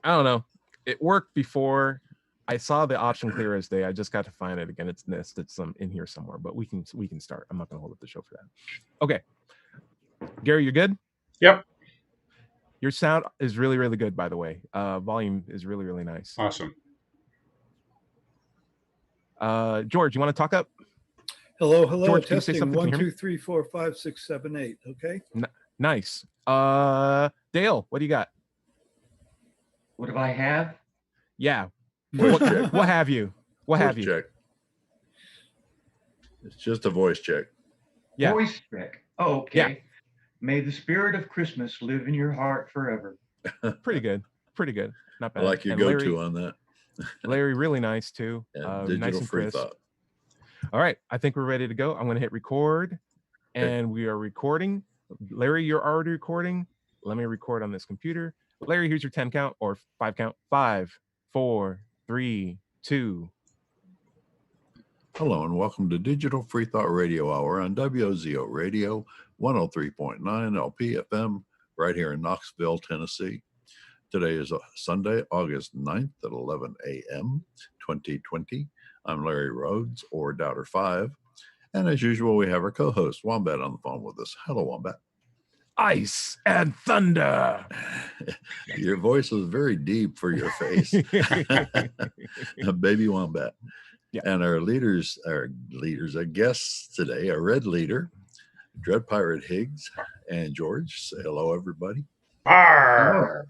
I don't know. It worked before. I saw the option clear as day. I just got to find it again. It's nested some in here somewhere, but we can start. I'm not going to hold up the show for that. Okay, Gary, you're good. Yep. Your sound is really, really good, by the way. Volume is really, really nice. Awesome. George, you want to talk up? Hello. George, testing 1, 2, 3, 4, 5, 6, 7, 8. Okay. Nice. Dale, what do you got? What do I have? Yeah. What have you? What voice have you? Check. It's just a voice check. Yeah. Voice check. Oh, okay. Yeah. May the spirit of Christmas live in your heart forever. Pretty good. Not bad. I like your go-to on that. Larry, really nice too. Digital nice and free crisp. thought. All right, I think we're ready to go. I'm going to hit record, and we are recording. Larry, you're already recording. Let me record on this computer. Larry, here's your 10 count or 5 count. 5, 4, 3, 2. Hello and welcome to Digital Free Thought Radio Hour on WOZO Radio 103.9 LP FM right here in Knoxville, Tennessee. Today is Sunday, August 9th at 11 a.m. 2020. I'm Larry Rhodes, or Doubter5. And as usual, we have our co-host, Wombat, on the phone with us. Hello, Wombat. Ice and thunder. Your voice is very deep for your face. Baby Wombat. Yeah. And our guests today, our red leader, Dread Pirate Higgs, and George. Say hello, everybody. Arr!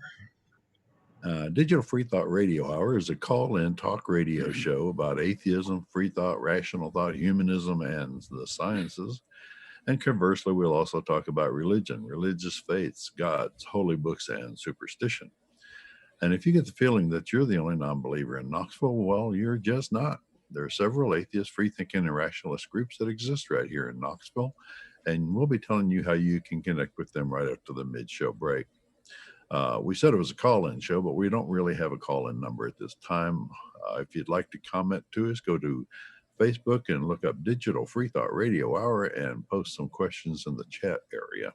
Digital Free Thought Radio Hour is a call-in talk radio show about atheism, free thought, rational thought, humanism, and the sciences. And conversely, we'll also talk about religion, religious faiths, gods, holy books, and superstition. And if you get the feeling that you're the only non-believer in Knoxville, well, you're just not. There are several atheist, free-thinking, and rationalist groups that exist right here in Knoxville, and we'll be telling you how you can connect with them right after the mid-show break. We said it was a call-in show, but we don't really have a call-in number at this time. If you'd like to comment to us, go to Facebook and look up Digital Free Thought Radio Hour and post some questions in the chat area.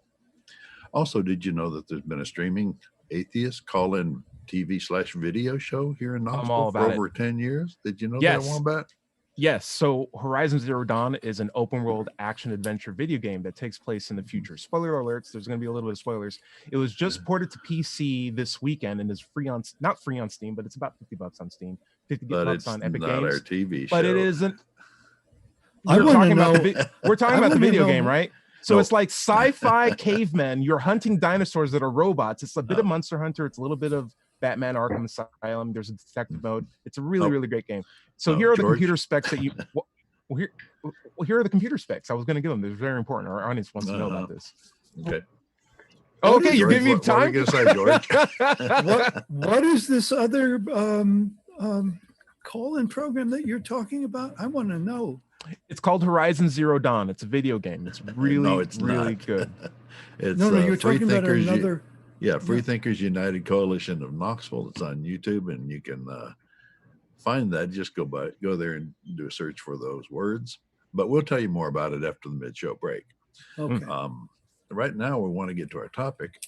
Also, did you know that there's been a streaming atheist call-in TV/video show here in Knoxville for over 10 years? Did you know that, Wombat? Yes. So Horizon Zero Dawn is an open world action adventure video game that takes place in the future. Spoiler alerts. There's going to be a little bit of spoilers. It was just ported to PC this weekend and is free on, not free on Steam, but it's about $50 on Steam, $50 on Epic Games. Our TV show. But it isn't. We're talking about the video game, right? So it's like sci-fi cavemen. You're hunting dinosaurs that are robots. It's a bit of Monster Hunter. It's a little bit of Batman Arkham Asylum. There's a detective mode. It's a really, really great game. So here are the computer specs that you. Here are the computer specs I was going to give them. They're very important. Our audience wants to know about this. Okay. Okay, you're giving me time. What are you going to say, George? what is this other call-in program that you're talking about? I want to know. It's called Horizon Zero Dawn. It's a video game. It's really, really good. It's you're talking about another. Free Thinkers United Coalition of Knoxville. It's on YouTube, and you can find that. Just go there and do a search for those words. But we'll tell you more about it after the mid-show break. Okay. Right now, we want to get to our topic.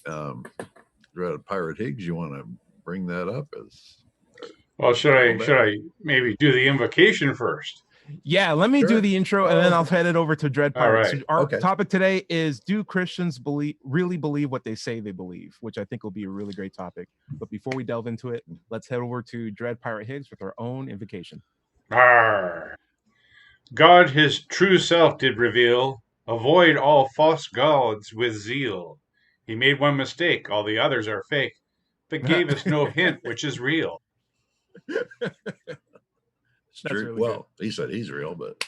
Pirate Higgs, you want to bring that up? Well, should I maybe do the invocation first? Yeah, let me do the intro, and then I'll head it over to Dread Pirate. Right. So our topic today is: do Christians really believe what they say they believe? Which I think will be a really great topic. But before we delve into it, let's head over to Dread Pirate Higgs with our own invocation. Arr. God his true self did reveal. Avoid all false gods with zeal. He made one mistake, all the others are fake, but gave us no hint which is real. It's true. Really well, good. He said he's real, but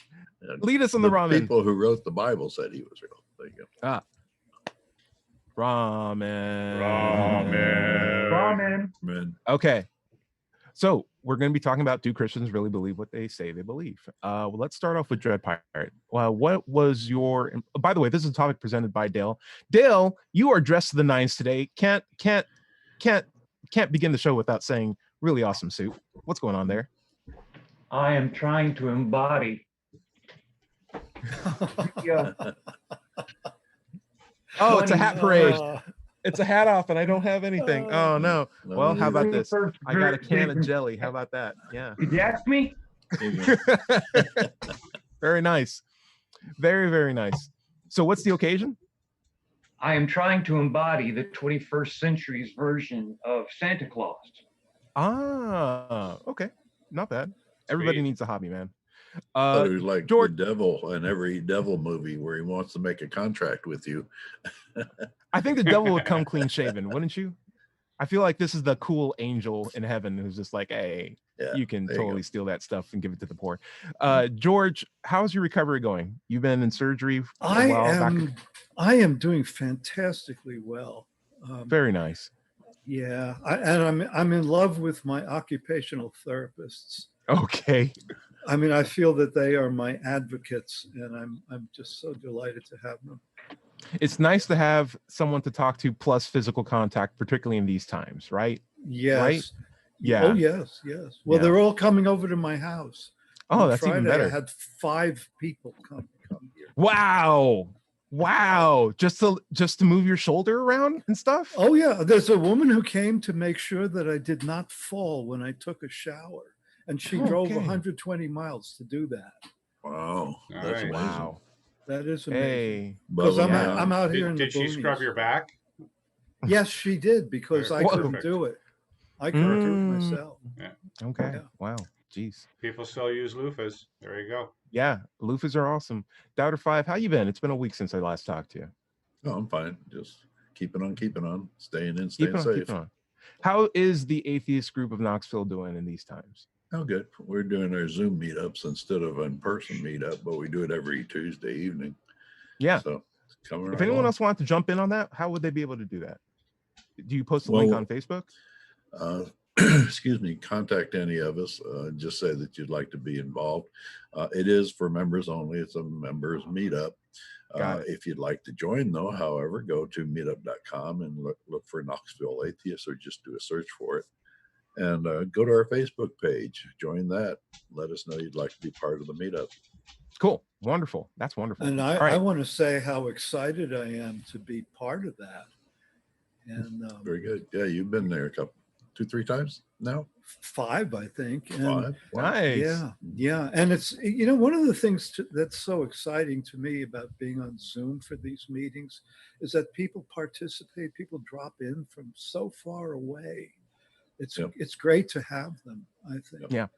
lead us on the ramen. People who wrote the Bible said he was real. There you go. Ramen. Okay. So we're going to be talking about: do Christians really believe what they say they believe? Well, let's start off with Dread Pirate. What was your? By the way, this is a topic presented by Dale. Dale, you are dressed to the nines today. Can't begin the show without saying really awesome suit. What's going on there? I am trying to embody. Oh, it's a hat parade. It's a hat off and I don't have anything. Oh no. No, Well, how about this? First I got a can of version. jelly. How about that? Yeah. Did you ask me? there you go. Very nice. Very, very nice. So what's the occasion? I am trying to embody the 21st century's version of Santa Claus. Ah, okay. Not bad. Everybody Sweet. needs a hobby, man. But it was like George, the devil in every devil movie where he wants to make a contract with you. I think the devil would come clean shaven, wouldn't you? I feel like this is the cool angel in heaven who's just like, hey, Yeah, you can there you totally go. steal that stuff and give it to the poor. George, how's your recovery going? You've been in surgery for a while back. I am doing fantastically well. Very nice. Yeah, and I'm in love with my occupational therapists. Okay. I mean, I feel that they are my advocates, and I'm just so delighted to have them. It's nice to have someone to talk to plus physical contact, particularly in these times, right? Yes. Right? Yeah. Oh, yes, yes. Well, Yeah. they're all coming over to my house. Oh, On that's Friday, even better. I had 5 people come here. Wow. Wow. Just to move your shoulder around and stuff? Oh, yeah. There's a woman who came to make sure that I did not fall when I took a shower. And she drove Okay. 120 miles to do that. Wow, that's Nice. amazing. Wow. That is amazing. Hey. Because Above and I'm beyond. out here in the Did she scrub boonies. your back? Yes, she did, because I Whoa. couldn't do it. I couldn't do it Mm. myself. Okay. Yeah. Wow. Jeez. People still use loofahs. There you go. Yeah. Loofahs are awesome. Doubter 5, how you been? It's been a week since I last talked to you. No, I'm fine. Just keeping on, staying in, Keep staying it on, safe. keep it on. How is the atheist group of Knoxville doing in these times? Oh, good. We're doing our Zoom meetups instead of in-person meetup, but we do it every Tuesday evening. Yeah. So it's coming If right anyone along. else wanted to jump in on that, how would they be able to do that? Do you post a link on Facebook? Excuse me, contact any of us. Just say that you'd like to be involved. It is for members only. It's a members meetup. Got it. If you'd like to join, though, however, go to meetup.com and look for Knoxville Atheists, or just do a search for it. And go to our Facebook page. Join that. Let us know you'd like to be part of the meetup. Cool. Wonderful. That's wonderful. And All right. I want to say how excited I am to be part of that. And Very good. Yeah, you've been there 2-3 times now. 5, I think. And 5. Wow. Nice. yeah, yeah. And it's, one of the things that's so exciting to me about being on Zoom for these meetings is that people participate, people drop in from so far away. It's great to have them, I think. Yeah.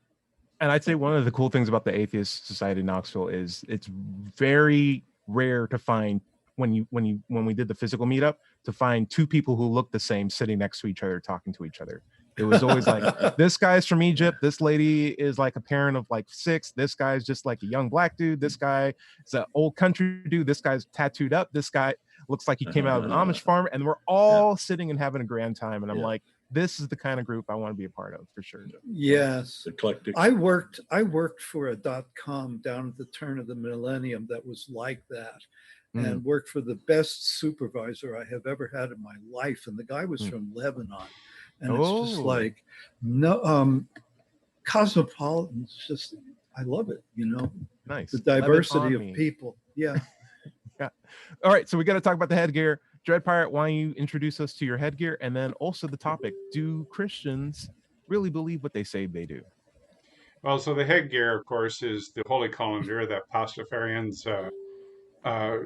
And I'd say one of the cool things about the Atheist Society in Knoxville is it's very rare to find when we did the physical meetup to find 2 people who look the same sitting next to each other talking to each other. It was always like, this guy's from Egypt, this lady is like a parent of like 6, this guy's just like a young black dude, this guy is an old country dude, this guy's tattooed up, this guy looks like he came out of an Amish farm, and we're all sitting and having a grand time. And I'm like, this is the kind of group I want to be a part of for sure. Yes. Eclectic. I worked for a .com down at the turn of the millennium that was like that, and worked for the best supervisor I have ever had in my life. And the guy was from Lebanon. And it's just like, no, cosmopolitan. It's just, I love it, Nice. the diversity of people. Yeah. Yeah. All right. So we got to talk about the headgear. Dread Pirate, why don't you introduce us to your headgear? And then also the topic, do Christians really believe what they say they do? Well, so the headgear, of course, is the holy colander that Pastafarians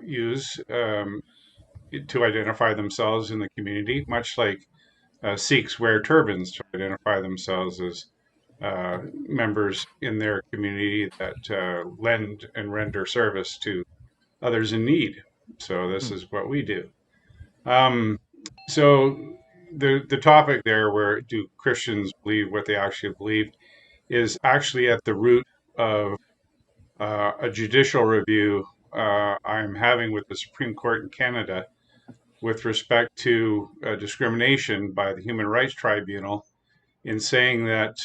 use to identify themselves in the community, much like Sikhs wear turbans to identify themselves as members in their community that lend and render service to others in need. So this is what we do. So the topic there, where do Christians believe what they actually believe, is actually at the root of a judicial review I'm having with the Supreme Court in Canada with respect to discrimination by the Human Rights Tribunal in saying that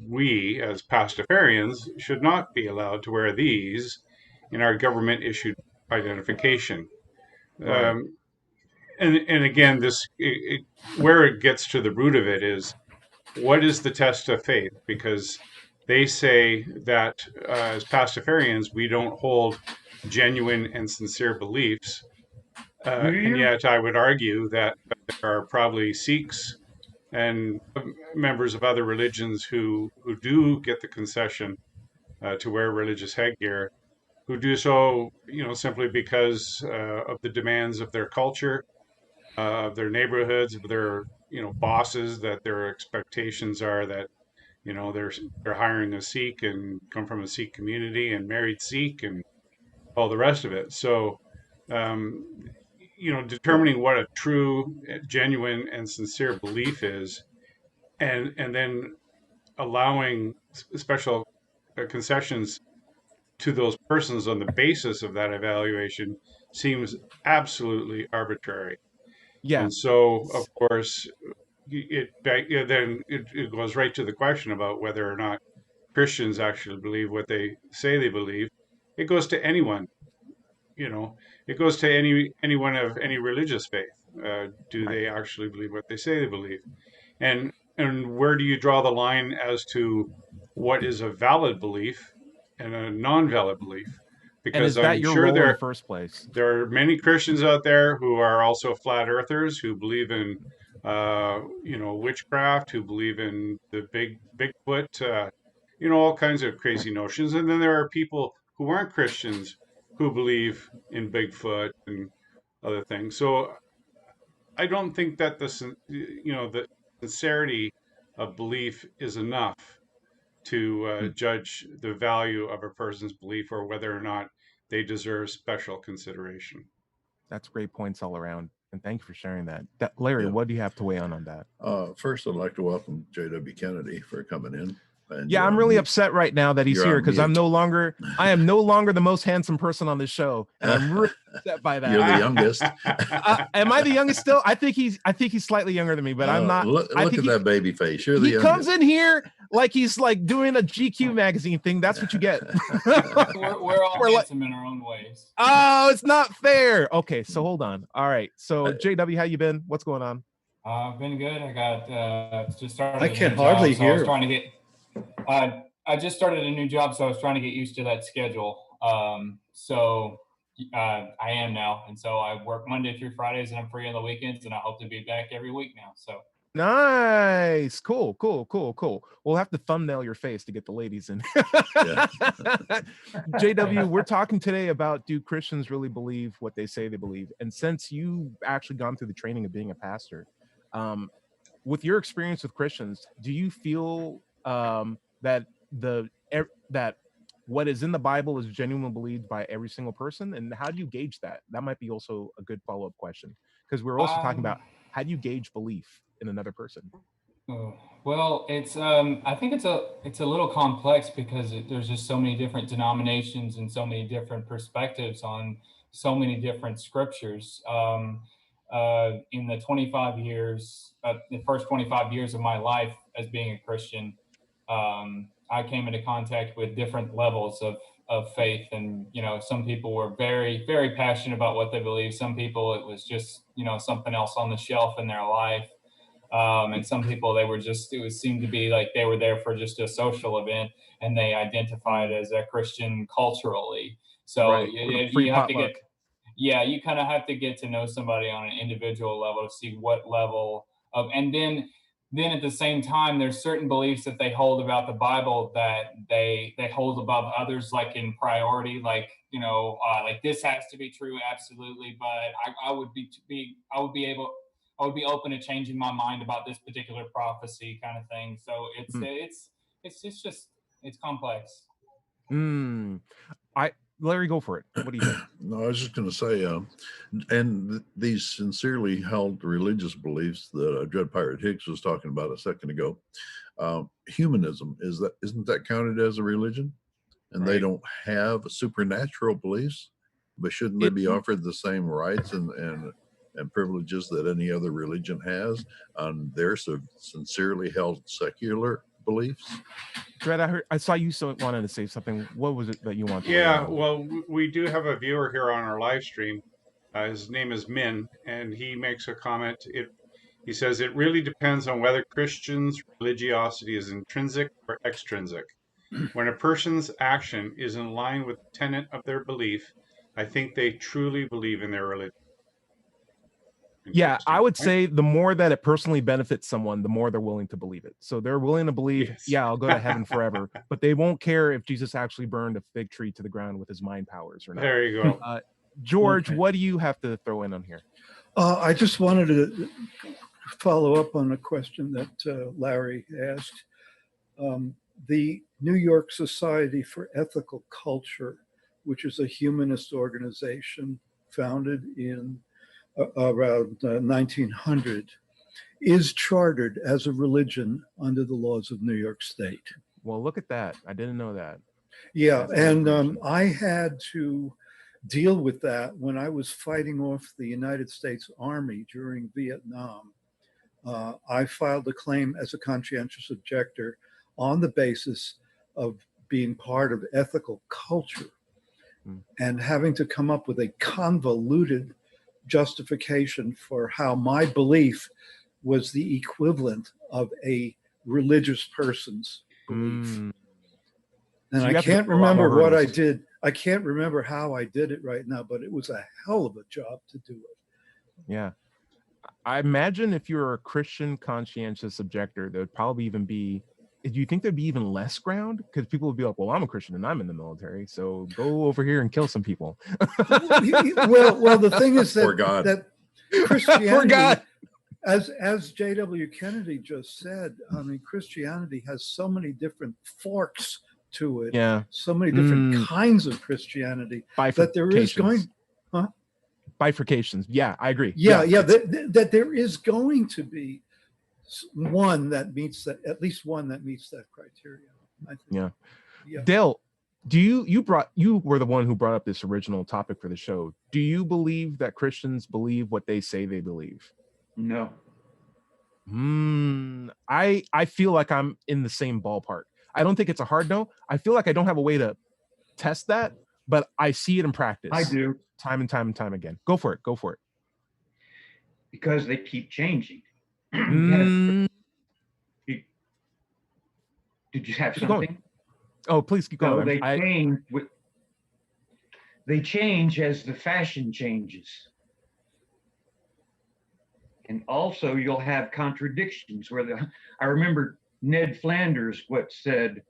we, as Pastafarians, should not be allowed to wear these in our government-issued identification. Right. And again, where it gets to the root of it is, what is the test of faith? Because they say that as Pastafarians, we don't hold genuine and sincere beliefs And yet I would argue that there are probably Sikhs and members of other religions who do get the concession to wear religious headgear, who do so, simply because of the demands of their culture, of their neighborhoods, of their, bosses, that their expectations are that, they're hiring a Sikh and come from a Sikh community and married Sikh and all the rest of it. So, um, determining what a true, genuine, and sincere belief is, and then allowing special concessions to those persons on the basis of that evaluation seems absolutely arbitrary. Yeah. And so, of course, it goes right to the question about whether or not Christians actually believe what they say they believe. It goes to anyone, it goes to anyone of any religious faith. Do they actually believe what they say they believe? And where do you draw the line as to what is a valid belief and a non-valid belief? And is Because that I'm your sure role in the first place? there are many Christians out there who are also flat earthers, who believe in witchcraft, who believe in the Bigfoot, all kinds of crazy notions. And then there are people who aren't Christians who believe in Bigfoot and other things. So I don't think that the sincerity of belief is enough to judge the value of a person's belief or whether or not they deserve special consideration. That's great points all around. And thank you for sharing that. Larry, what do you have to weigh on that? First, I'd like to welcome J.W. Kennedy for coming in. And yeah, I'm really upset right now that he's here because I am no longer the most handsome person on this show, and I'm really upset by that. You're the youngest. Am I the youngest still? I think he's slightly younger than me, but I'm not. Look at that baby face. You're the youngest. He comes in here like he's like doing a GQ magazine thing. That's what you get. we're all handsome in our own ways. Oh, it's not fair. Okay, so hold on. All right, so JW, how you been? What's going on? I've been good. I got just started. I can hardly hear. I was trying to get. I just started a new job, so I was trying to get used to that schedule. So I am now, and so I work Monday through Fridays, and I'm free on the weekends, and I hope to be back every week now. So nice, cool. We'll have to thumbnail your face to get the ladies in. JW, we're talking today about, do Christians really believe what they say they believe? And since you've actually gone through the training of being a pastor, with your experience with Christians, do you feel that what is in the Bible is genuinely believed by every single person? And how do you gauge that? That might be also a good follow-up question, because we're also talking about how do you gauge belief in another person? Well, it's I think it's a little complex because there's just so many different denominations and so many different perspectives on so many different scriptures. In the 25 years, the first 25 years of my life as being a Christian, I came into contact with different levels of faith. And, some people were very, very passionate about what they believe. Some people, it was just, something else on the shelf in their life. And some people, it seemed to be like they were there for just a social event and they identified as a Christian culturally. So right. you have to get, you kind of have to get to know somebody on an individual level to see what level of, and then at the same time, there's certain beliefs that they hold about the Bible that they hold above others, like in priority, like, like this has to be true. Absolutely. But I would be open to changing my mind about this particular prophecy kind of thing. So it's complex. Larry, go for it. What do you think? No, I was just going to say, and these sincerely held religious beliefs that Dread Pirate Higgs was talking about a second ago, humanism, isn't that counted as a religion? And they don't have supernatural beliefs, but shouldn't they be offered the same rights and privileges that any other religion has on their sincerely held secular beliefs? Dread, I saw you wanted to say something. What was it that you wanted to Yeah, well, we do have a viewer here on our live stream. His name is Min, and he makes a comment. He says, it really depends on whether Christians' religiosity is intrinsic or extrinsic. When a person's action is in line with the tenet of their belief, I think they truly believe in their religion. Yeah, I would say the more that it personally benefits someone, the more they're willing to believe it. So they're willing to believe, Yes. yeah, I'll go to heaven forever, but they won't care if Jesus actually burned a fig tree to the ground with his mind powers or not. There you go. George, Okay. what do you have to throw in on here? I just wanted to follow up on a question that Larry asked. The New York Society for Ethical Culture, which is a humanist organization founded in around 1900, is chartered as a religion under the laws of New York State. Well, look at that. I didn't know that. Yeah, and I had to deal with that when I was fighting off the United States Army during Vietnam. I filed a claim as a conscientious objector on the basis of being part of ethical culture and having to come up with a convoluted justification for how my belief was the equivalent of a religious person's belief. And So I can't remember what I did. I can't remember how I did it right now, but it was a hell of a job to do it. Yeah. I imagine if you're a Christian conscientious objector, there would probably even be, do you think there'd be even less ground? Because people would be like, well, I'm a Christian and I'm in the military, so go over here and kill some people. well, the thing is that, that Christianity, For God. As J.W. Kennedy just said, I mean, Christianity has so many different forks to it. Yeah. So many different kinds of Christianity that there is going, bifurcations. Yeah, I agree. Yeah. That there is going to be one that meets that, at least one that meets that criteria. I think. Yeah. Dale, you were the one who brought up this original topic for the show. Do you believe that Christians believe what they say they believe? No. I feel like I'm in the same ballpark. I don't think it's a hard no. I feel like I don't have a way to test that, but I see it in practice. I do. Time and time and time again. Go for it. Because they keep changing. Did you have keep something? Going. Oh, please keep going. No, they change as the fashion changes. And also you'll have contradictions where I remember Ned Flanders said,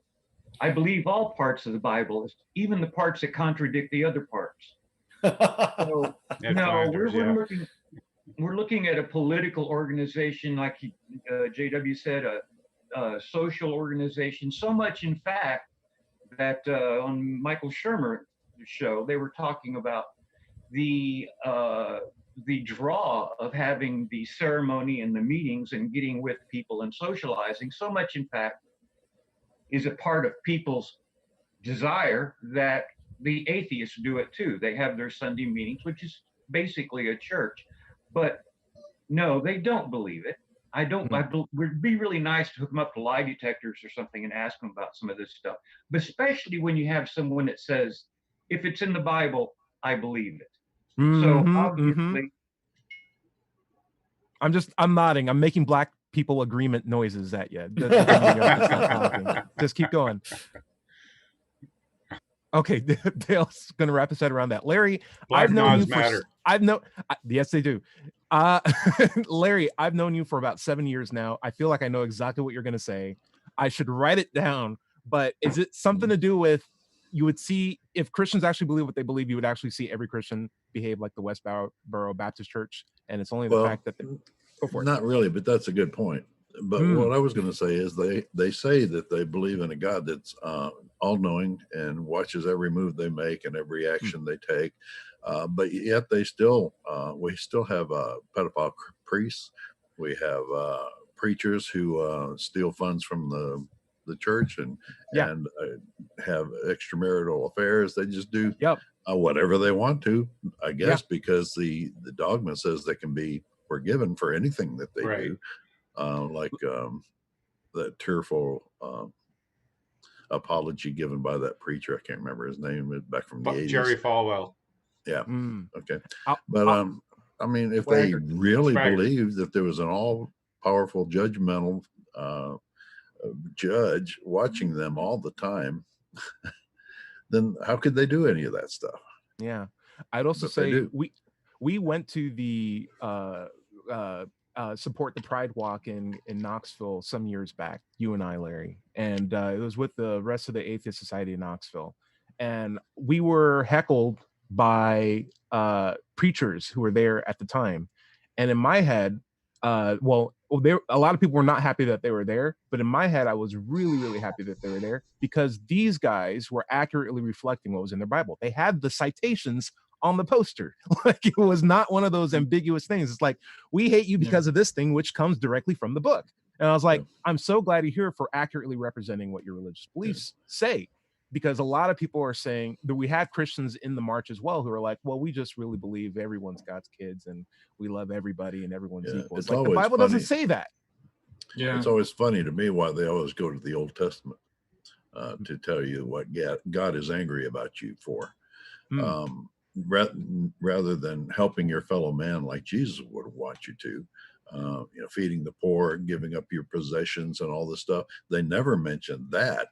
I believe all parts of the Bible, even the parts that contradict the other parts. So, no, we're looking at a political organization, like JW said, a social organization. So much, in fact, that on Michael Shermer's show, they were talking about the draw of having the ceremony and the meetings and getting with people and socializing. So much, in fact, is a part of people's desire that the atheists do it too. They have their Sunday meetings, which is basically a church. But no, they don't believe it. I don't. Would be really nice to hook them up to lie detectors or something and ask them about some of this stuff. But especially when you have someone that says, if it's in the Bible, I believe it. So obviously, I'm nodding. I'm making black people agreement noises at you. Just keep going. Okay, Dale's gonna wrap his head around that. Larry, Black I've known you matter. Yes, they do. Larry, I've known you for about 7 years now. I feel like I know exactly what you're gonna say. I should write it down, but is it something to do with, you would see, if Christians actually believe what they believe, you would actually see every Christian behave like the Westboro Baptist Church, and it's only the fact that go for it. Not really, but that's a good point. But what I was going to say is they say that they believe in a God that's all-knowing and watches every move they make and every action they take. But yet we still have pedophile priests. We have preachers who steal funds from the church and have extramarital affairs. They just do whatever they want to, I guess, because the dogma says they can be forgiven for anything that they do. Like that tearful apology given by that preacher. I can't remember his name, back from the 80s. Jerry Falwell. Yeah. Okay. But I mean, if they really believed that there was an all-powerful judgmental judge watching them all the time, then how could they do any of that stuff? Yeah. I'd also say we went to the support the Pride Walk in Knoxville some years back, you and I, Larry, and it was with the rest of the Atheist Society in Knoxville, and we were heckled by preachers who were there at the time, and in my head, a lot of people were not happy that they were there, but in my head, I was really, really happy that they were there because these guys were accurately reflecting what was in their Bible. They had the citations on the poster. Like, it was not one of those ambiguous things. It's like, we hate you because of this thing, which comes directly from the book. And I was like, I'm so glad you're here for accurately representing what your religious beliefs say. Because a lot of people are saying that we had Christians in the march as well who are like, well, we just really believe everyone's God's kids and we love everybody and everyone's equal. It's like, the Bible doesn't say that. Yeah. It's always funny to me why they always go to the Old Testament to tell you what God is angry about you for. Rather than helping your fellow man like Jesus would want you to, feeding the poor, giving up your possessions and all this stuff. They never mentioned that.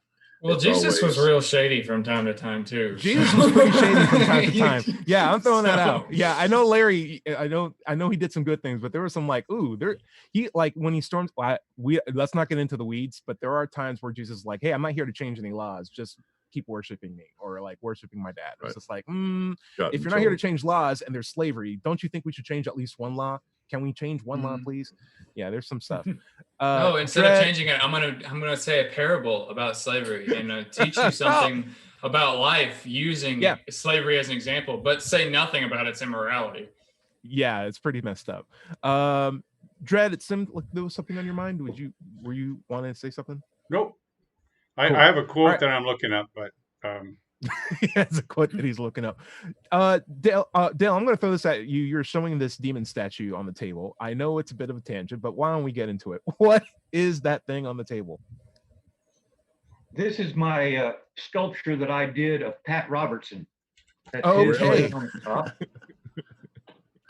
Well, Jesus was real shady from time to time too. Jesus was pretty shady from time to time. Yeah, I'm throwing that out. Yeah, I know Larry. I know he did some good things, but there was some like, when he storms. Let's not get into the weeds, but there are times where Jesus is like, hey, I'm not here to change any laws. Just keep worshiping me, or like worshiping my dad. It's just like, if you're not here to change laws and there's slavery, don't you think we should change at least one law? Can we change one law, please? Yeah, there's some stuff. No, instead of changing it, I'm gonna say a parable about slavery and teach you something about life using slavery as an example, but say nothing about its immorality. Yeah, it's pretty messed up. Dread, it seemed like there was something on your mind. Were you wanting to say something? Nope. I have a quote that I'm looking up, but it's a quote that he's looking up. Dale, I'm going to throw this at you. You're showing this demon statue on the table. I know it's a bit of a tangent, but why don't we get into it? What is that thing on the table? This is my sculpture that I did of Pat Robertson. Okay. On the top.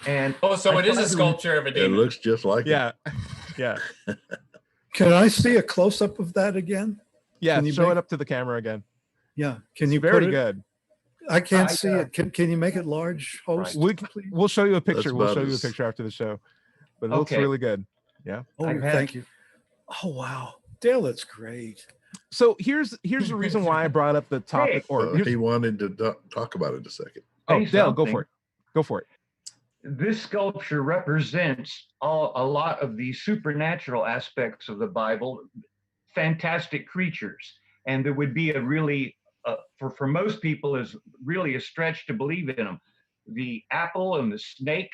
And so it is a sculpture of a demon. It looks just like it. Yeah. Can I see a close-up of that again? Yeah, show it up to the camera again. Yeah, can you very good? I can't see it. Can you make it large, host? We'll show you a picture. We'll show you a picture after the show. But it looks really good. Yeah. Oh, thank you. Oh wow, Dale, that's great. So here's the reason why I brought up the topic. He wanted to talk about it a second. Oh, Dale, go for it. Go for it. This sculpture represents a lot of the supernatural aspects of the Bible, fantastic creatures, and there would be a really for most people is really a stretch to believe in them. The apple and the snake,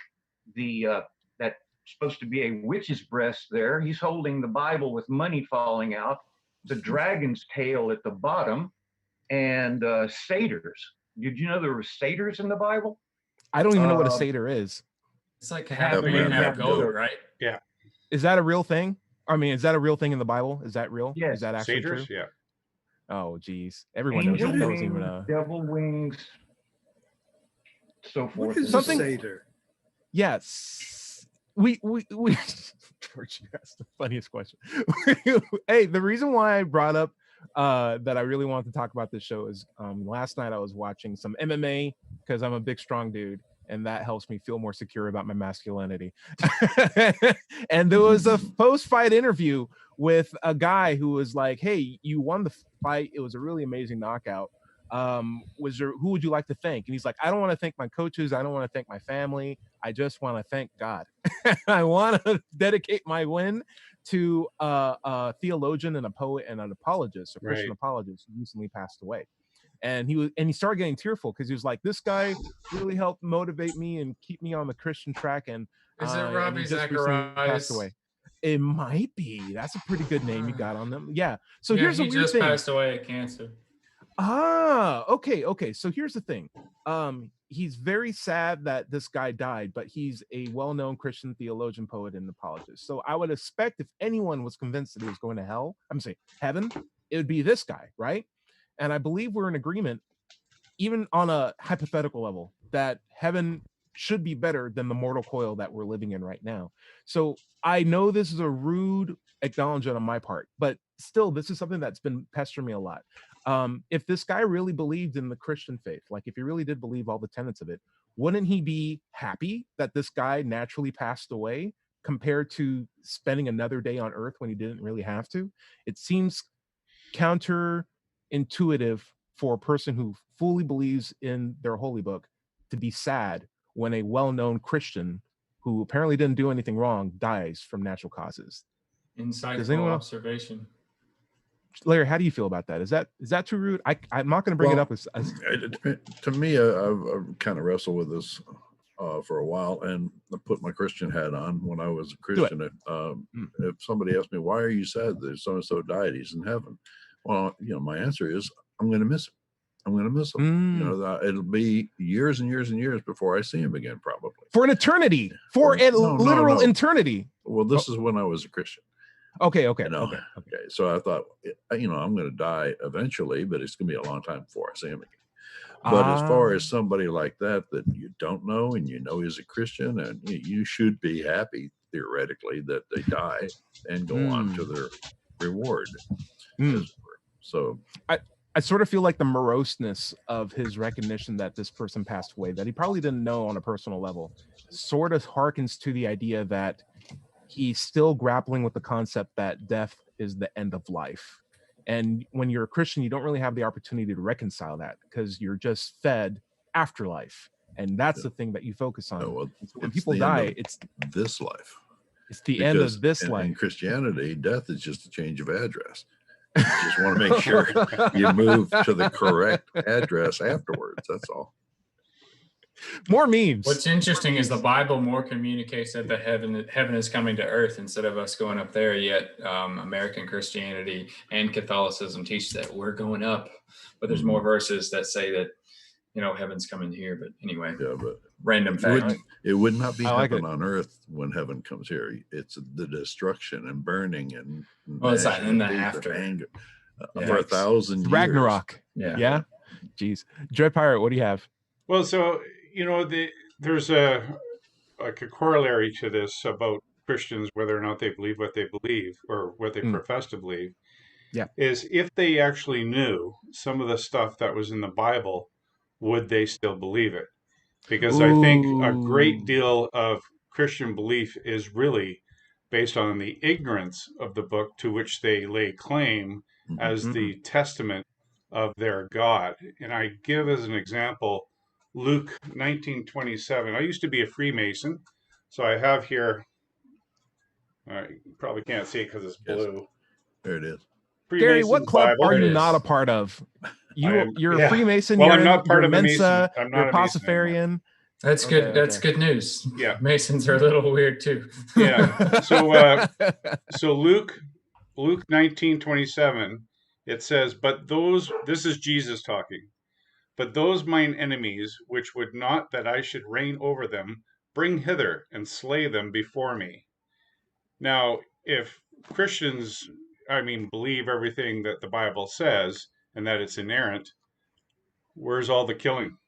that's supposed to be a witch's breast there. He's holding the Bible with money falling out, the dragon's tail at the bottom, and satyrs. Did you know there were satyrs in the Bible? I don't even know what a satyr is. It's like half man, half goat, right? Yeah. Is that a real thing? I mean, is that a real thing in the Bible? Is that real? Yes. Is that actually satyrs? true? Yeah. Oh, geez. Everyone knows that. That was even devil wings, so forth. What is something? A satyr? Yes. We George, you asked the funniest question. Hey, the reason why I brought up that I really wanted to talk about this show is last night I was watching some MMA because I'm a big, strong dude, and that helps me feel more secure about my masculinity. And there was a post-fight interview with a guy who was like, hey, you won the fight. It was a really amazing knockout. Who would you like to thank? And he's like, I don't want to thank my coaches. I don't want to thank my family. I just want to thank God. I want to dedicate my win to a theologian and a poet and an apologist, a Christian apologist who recently passed away. And he started getting tearful because he was like, this guy really helped motivate me and keep me on the Christian track. And is it Robbie Zacharias? Passed away. It might be. That's a pretty good name you got on them. Yeah. So here's a weird thing. He just passed away of cancer. Okay. So here's the thing. He's very sad that this guy died, but he's a well-known Christian theologian, poet, and apologist. So I would expect if anyone was convinced that he was going to hell, I'm saying heaven, it would be this guy, right? And I believe we're in agreement, even on a hypothetical level, that heaven should be better than the mortal coil that we're living in right now. So I know this is a rude acknowledgement on my part, but still, this is something that's been pestering me a lot. If this guy really believed in the Christian faith, like if he really did believe all the tenets of it, wouldn't he be happy that this guy naturally passed away compared to spending another day on Earth when he didn't really have to. It seems counterintuitive for a person who fully believes in their holy book to be sad when a well-known Christian who apparently didn't do anything wrong dies from natural causes. Insightful observation. Larry, how do you feel about that? Is that too rude? I'm not going to bring it up as to me, I've kind of wrestled with this for a while, and I put my Christian hat on when I was a Christian. If somebody asked me, why are you sad that so-and-so died, he's in heaven? Well, my answer is, I'm going to miss him. I'm going to miss him. It'll be years and years and years before I see him again, probably. For an eternity. Literal eternity. Well, this is when I was a Christian. Okay. So I thought, I'm going to die eventually, but it's going to be a long time before I see him again. But as far as somebody like that you don't know, and is a Christian, and you should be happy theoretically that they die and go on to their reward. So I sort of feel like the moroseness of his recognition that this person passed away, that he probably didn't know on a personal level, sort of harkens to the idea that he's still grappling with the concept that death is the end of life. And when you're a Christian, you don't really have the opportunity to reconcile that because you're just fed afterlife. And that's the thing that you focus on. When people die, it's this life. It's the end of this life. In Christianity, death is just a change of address. You just want to make sure you move to the correct address afterwards. That's all. More memes. What's interesting is the Bible more communicates that the heaven is coming to earth instead of us going up there. Yet American Christianity and Catholicism teach that we're going up, but there's more verses that say that heaven's coming here. But anyway, but random fact. It would not be heaven on earth when heaven comes here. It's the destruction and burning and it's not in the after anger for 1,000 years. Ragnarok. Yeah. Jeez, Dread Pirate, what do you have? Well, so there's a corollary to this about Christians, whether or not they believe what they believe or what they profess to believe. Yeah, is if they actually knew some of the stuff that was in the Bible, would they still believe it? Because I think a great deal of Christian belief is really based on the ignorance of the book to which they lay claim as the testament of their God. And I give as an example Luke 19:27. I used to be a Freemason, so I have here, you probably can't see it because it's blue. Yes. There it is. Gary, what club are you not a part of? You're a Freemason. Well, I'm not part of Mensa, I'm not you're a Pacifarian. That's good. Okay. That's good news. Yeah, Masons are a little weird too. Yeah. So Luke 19:27, it says, "But those," this is Jesus talking, "but those mine enemies, which would not that I should reign over them, bring hither and slay them before me." Now, if Christians, believe everything that the Bible says and that it's inerrant, where's all the killing?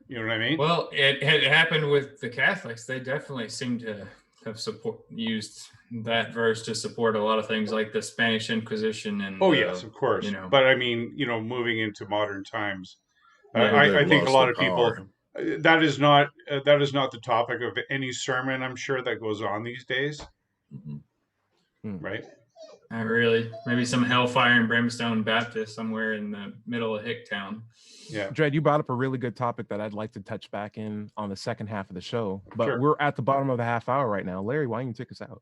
You know what I mean? Well, it had happened with the Catholics. They definitely seem to have used that verse to support a lot of things like the Spanish Inquisition and yes, of course. But moving into modern times, I think a lot of people, that is not the topic of any sermon, I'm sure, that goes on these days. Right? Not really. Maybe some hellfire and brimstone Baptist somewhere in the middle of Hicktown. Yeah. Dred, you brought up a really good topic that I'd like to touch back in on the second half of the show, but we're at the bottom of the half hour right now. Larry, why don't you take us out?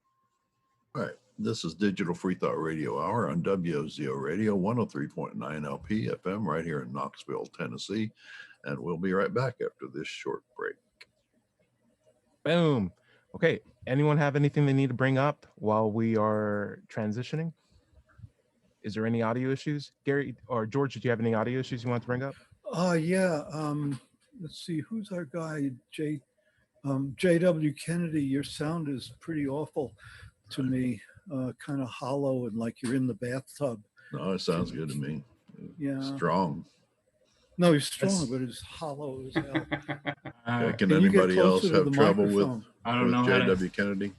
All right. This is Digital Free Thought Radio Hour on WOZO Radio, 103.9 LP FM right here in Knoxville, Tennessee. And we'll be right back after this short break. Boom. Okay. Anyone have anything they need to bring up while we are transitioning? Is there any audio issues? Gary or George, did you have any audio issues you want to bring up? Yeah. Let's see. Who's our guy? J.W. Kennedy. Your sound is pretty awful to me. Kind of hollow and like you're in the bathtub. No, it sounds good to me. Yeah. Strong. No, he's strong, but it's hollow as hell. Can anybody else have trouble with J.W. Kennedy?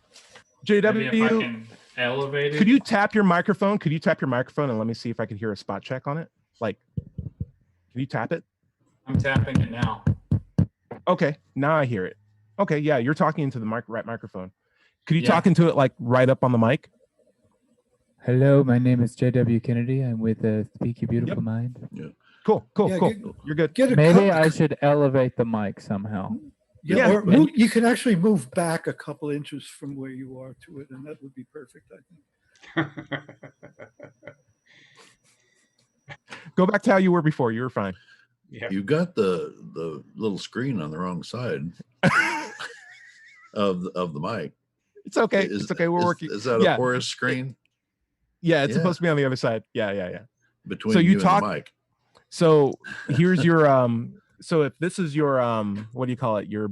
JW, elevate it. Could you tap your microphone? And let me see if I could hear a spot check on it. Like, can you tap it? I'm tapping it now. Okay, now I hear it. Okay, yeah, you're talking into the right microphone. Could you talk into it like right up on the mic? Hello, my name is J.W. Kennedy. I'm with Speak Your Beautiful Mind. Yeah. Cool. You're good. Maybe I should elevate the mic somehow. Yeah, or you can actually move back a couple inches from where you are to it, and that would be perfect, I think. Go back to how you were before. You were fine. Yeah. You got the little screen on the wrong side of the mic. It's okay. It's okay. We're working. Is that a porous screen? Yeah, it's supposed to be on the other side. Yeah. Between you and the mic. So here's your so if this is your what do you call it? Your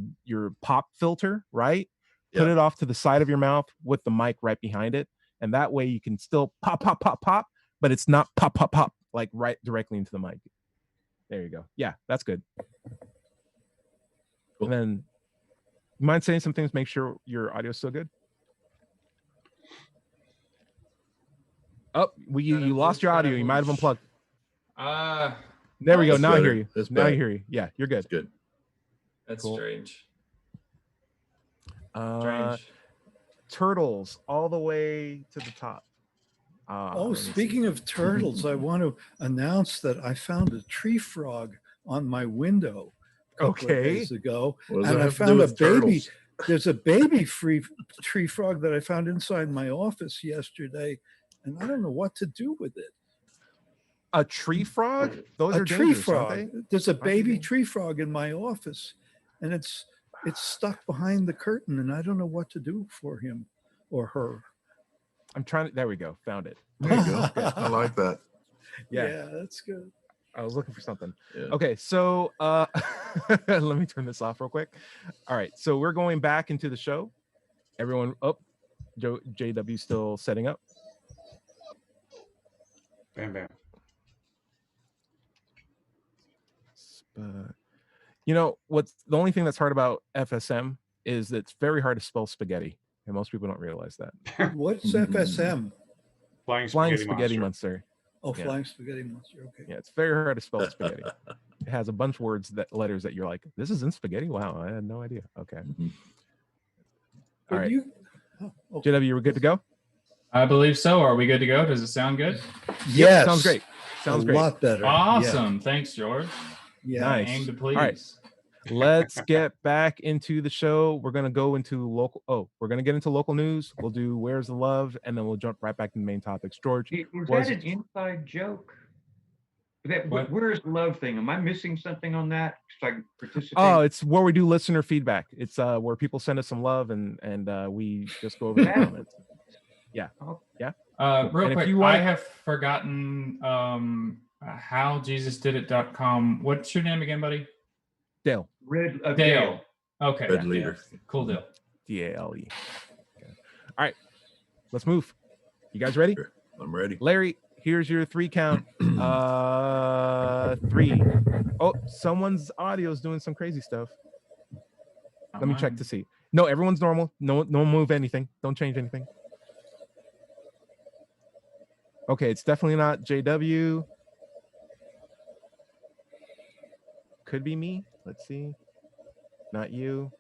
pop filter, right? Put it off to the side of your mouth with the mic right behind it. And that way you can still pop, but it's not pop, like right directly into the mic. There you go. Yeah, that's good. Cool. And then you mind saying some things, make sure your audio's still good? Oh, you lost your audio. You might have unplugged. There we go. Now I hear you. Now I hear you. Yeah, you're good. That's good. That's cool. Strange. Turtles all the way to the top. Speaking of turtles, I want to announce that I found a tree frog on my window a couple of days ago, and I found a baby. There's a baby tree frog that I found inside my office yesterday, and I don't know what to do with it. A tree frog? Those are tree dangerous, frog. aren't they? There's a baby tree frog in my office, and it's stuck behind the curtain, and I don't know what to do for him or her. I'm trying to. There we go. Found it. There you go. I like that. Yeah, that's good. I was looking for something. Yeah. Okay, so let me turn this off real quick. All right, so we're going back into the show. Everyone, JW still setting up. Bam. You know what's the only thing that's hard about FSM is that it's very hard to spell spaghetti, and most people don't realize that. What's FSM? Flying Spaghetti Monster. Oh, yeah. Flying Spaghetti Monster. Okay. Yeah, it's very hard to spell spaghetti. It has a bunch of letters that you're like, this is in spaghetti? Wow, I had no idea. Okay. All right. JW, you were good to go? I believe so. Are we good to go? Does it sound good? Yes. Sounds great. Sounds great. A lot better. Awesome. Yeah. Thanks, George. Yeah. Nice. Aim to please. All right. Let's get back into the show. We're gonna go into we're gonna get into local news. We'll do Where's the Love, and then we'll jump right back to the main topics. George, was that an inside joke? Where's the love thing? Am I missing something on that? So I can participate? Oh, it's where we do listener feedback. It's where people send us some love and we just go over the comments. Yeah. Yeah. Real quick, I have forgotten howjesusdidit.com. What's your name again, buddy? Dale. Dale. Okay. Red leader. Cool deal. DALE. Okay. All right. Let's move. You guys ready? Sure. I'm ready. Larry, here's your 3 count. 3. Oh, someone's audio is doing some crazy stuff. Let me check to see. No, everyone's normal. No move anything. Don't change anything. Okay, it's definitely not JW. Could be me. Let's see. Not you.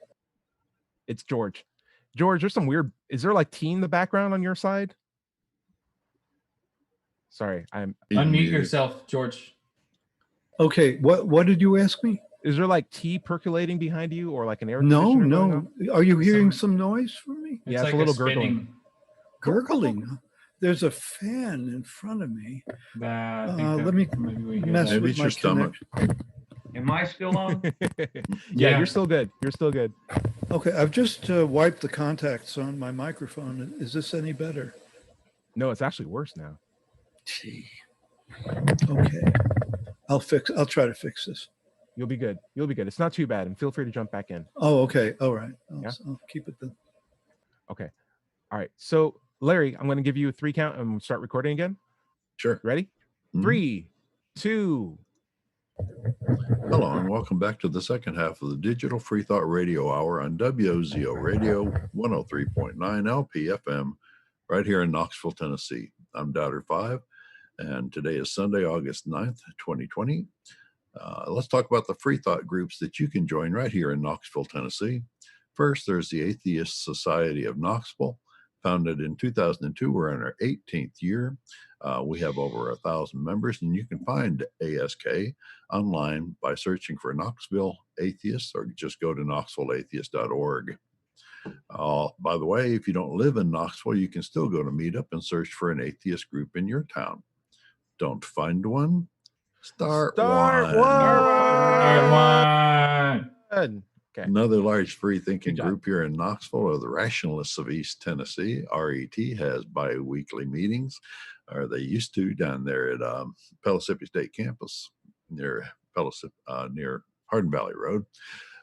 It's George. George, there's some weird. Is there like tea in the background on your side? Sorry, I'm. Unmute yourself, George. Okay, what did you ask me? Is there like tea percolating behind you, or like an air conditioner? No. Are you hearing some noise from me? Yeah, it's like a little gurgling. Gurgling. There's a fan in front of me. Let me mess maybe with my stomach. Am I still on? Yeah, you're still good. You're still good. Okay, I've just wiped the contacts on my microphone. Is this any better? No, it's actually worse now. Gee. Okay. I'll try to fix this. You'll be good. You'll be good. It's not too bad, and feel free to jump back in. Oh, okay. All right. Yeah? I'll keep it then. Okay. All right. So, Larry, I'm going to give you a 3 count and we'll start recording again. Sure. Ready? Mm-hmm. 3, 2. Hello, and welcome back to the second half of the Digital Free Thought Radio Hour on WOZO Radio 103.9 LPFM right here in Knoxville, Tennessee. I'm Doubter 5, and today is Sunday, August 9th, 2020. Let's talk about the free thought groups that you can join right here in Knoxville, Tennessee. First, there's the Atheist Society of Knoxville, founded in 2002. We're in our 18th year. We have over 1,000 members, and you can find ASK online by searching for Knoxville Atheists, or just go to knoxvilleatheist.org. By the way, if you don't live in Knoxville, you can still go to Meetup and search for an atheist group in your town. Don't find one? Start one. Okay. Another large free-thinking group here in Knoxville are the Rationalists of East Tennessee. RET has bi-weekly meetings, or they used to, down there at Pellissippi State Campus near Hardin Valley Road.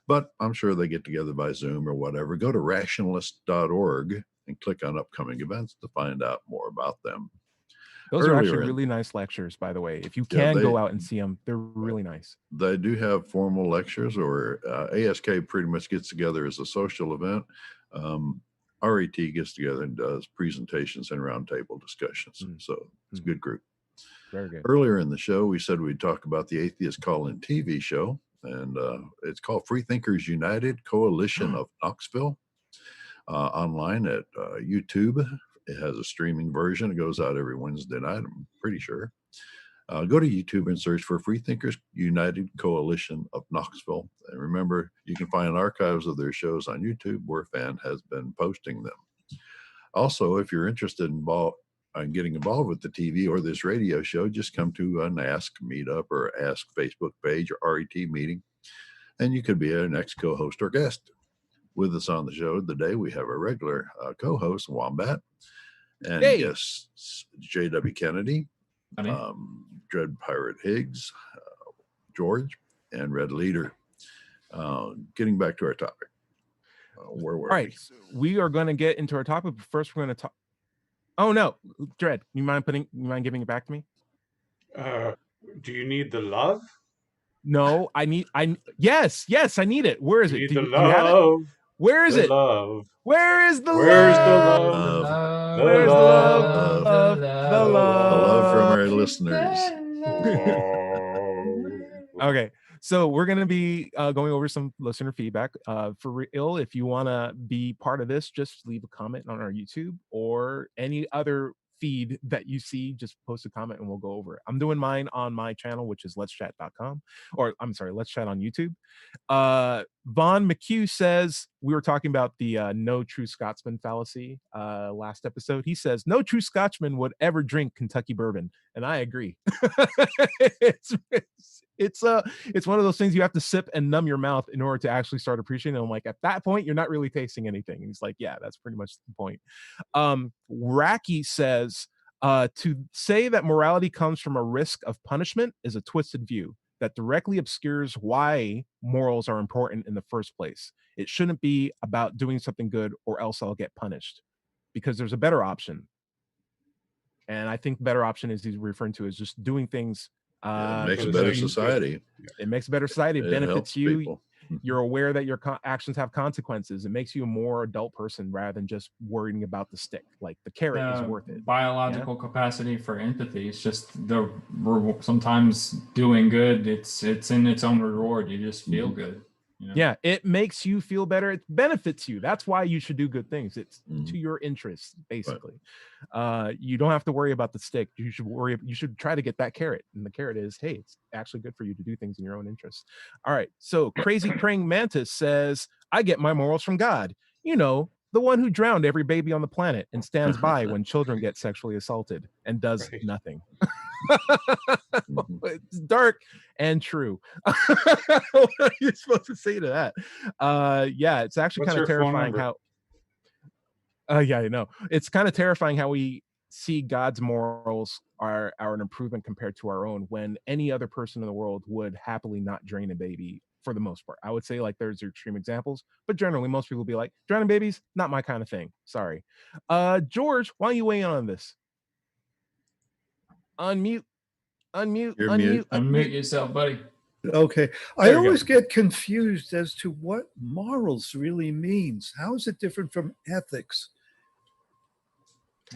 But I'm sure they get together by Zoom or whatever. Go to rationalist.org and click on upcoming events to find out more about them. Those are actually really nice lectures, by the way. If you can go out and see them, they're really nice. They do have formal lectures, or ASK pretty much gets together as a social event. RET gets together and does presentations and roundtable discussions. So it's a good group. Very good. Earlier in the show, we said we'd talk about the Atheist Call-In TV show, and it's called Freethinkers United Coalition of Knoxville, online at YouTube. It has a streaming version. It goes out every Wednesday night, I'm pretty sure. Go to YouTube and search for Freethinkers United Coalition of Knoxville. And remember, you can find archives of their shows on YouTube where Fan has been posting them. Also, if you're interested in getting involved with the TV or this radio show, just come to an Ask Meetup or Ask Facebook page or RET meeting, and you could be an next co-host or guest. With us on the show today, we have a regular co-host, Wombat, and guests, J.W. Kennedy, Dread Pirate Higgs, George, and Red Leader. Getting back to our topic. Where were we? So we are going to get into our topic, but first we're going to talk. Oh no, Dread, you mind giving it back to me? Do you need the love? No, yes, I need it. Where is it? Do you have it? Where is it? Love. Where is the Where's love? the love? Where's the love? The love from our listeners. Okay, so we're going to be going over some listener feedback. For real, if you want to be part of this, just leave a comment on our YouTube or any other feed that you see. Just post a comment and we'll go over it. I'm doing mine on my channel, which is letschat.com, or I'm sorry, Let's Chat on YouTube. Vaughn McHugh says, we were talking about the no true Scotsman fallacy last episode. He says no true Scotchman would ever drink Kentucky bourbon, and I agree. It's one of those things you have to sip and numb your mouth in order to actually start appreciating it. I'm like, at that point, you're not really tasting anything. And he's like, yeah, that's pretty much the point. Racky says, to say that morality comes from a risk of punishment is a twisted view that directly obscures why morals are important in the first place. It shouldn't be about doing something good or else I'll get punished, because there's a better option. And I think the better option is he's referring to is just doing things. It makes a better society. It makes a better society. It benefits you. People. You're aware that your actions have consequences. It makes you a more adult person rather than just worrying about the stick. Like the carrot is worth it. Biological capacity for empathy. It's just sometimes doing good. It's in its own reward. You just feel good. You know? Yeah, it makes you feel better. It benefits you. That's why you should do good things. It's to your interests, basically. Right. You don't have to worry about the stick. You should try to get that carrot. And the carrot is, hey, it's actually good for you to do things in your own interests. All right. So Crazy Praying Mantis says, I get my morals from God. You know, the one who drowned every baby on the planet and stands by when children get sexually assaulted and does nothing. It's dark and true. What are you supposed to say to that? Yeah, it's actually kind of terrifying how yeah, I know. It's kind of terrifying how we see God's morals are an improvement compared to our own, when any other person in the world would happily not drain a baby for the most part. I would say like there's extreme examples, but generally most people will be like, drowning babies, not my kind of thing. Sorry. George, why don't you weigh in on this? Unmute yourself, buddy. Okay. I always get confused as to what morals really means. How is it different from ethics?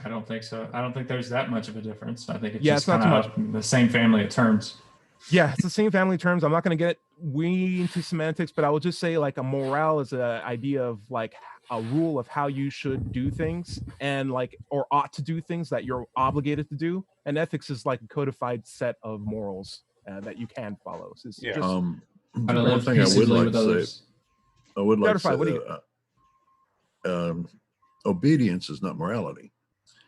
I don't think so. I don't think there's that much of a difference. I think it's it's just not kind of the same family of terms. Yeah, it's the same family terms. I'm not going to get way into semantics, but I will just say like a morale is an idea of like a rule of how you should do things and like, or ought to do things that you're obligated to do. And ethics is like a codified set of morals that you can follow. So it's just one thing I would like to say, obedience is not morality.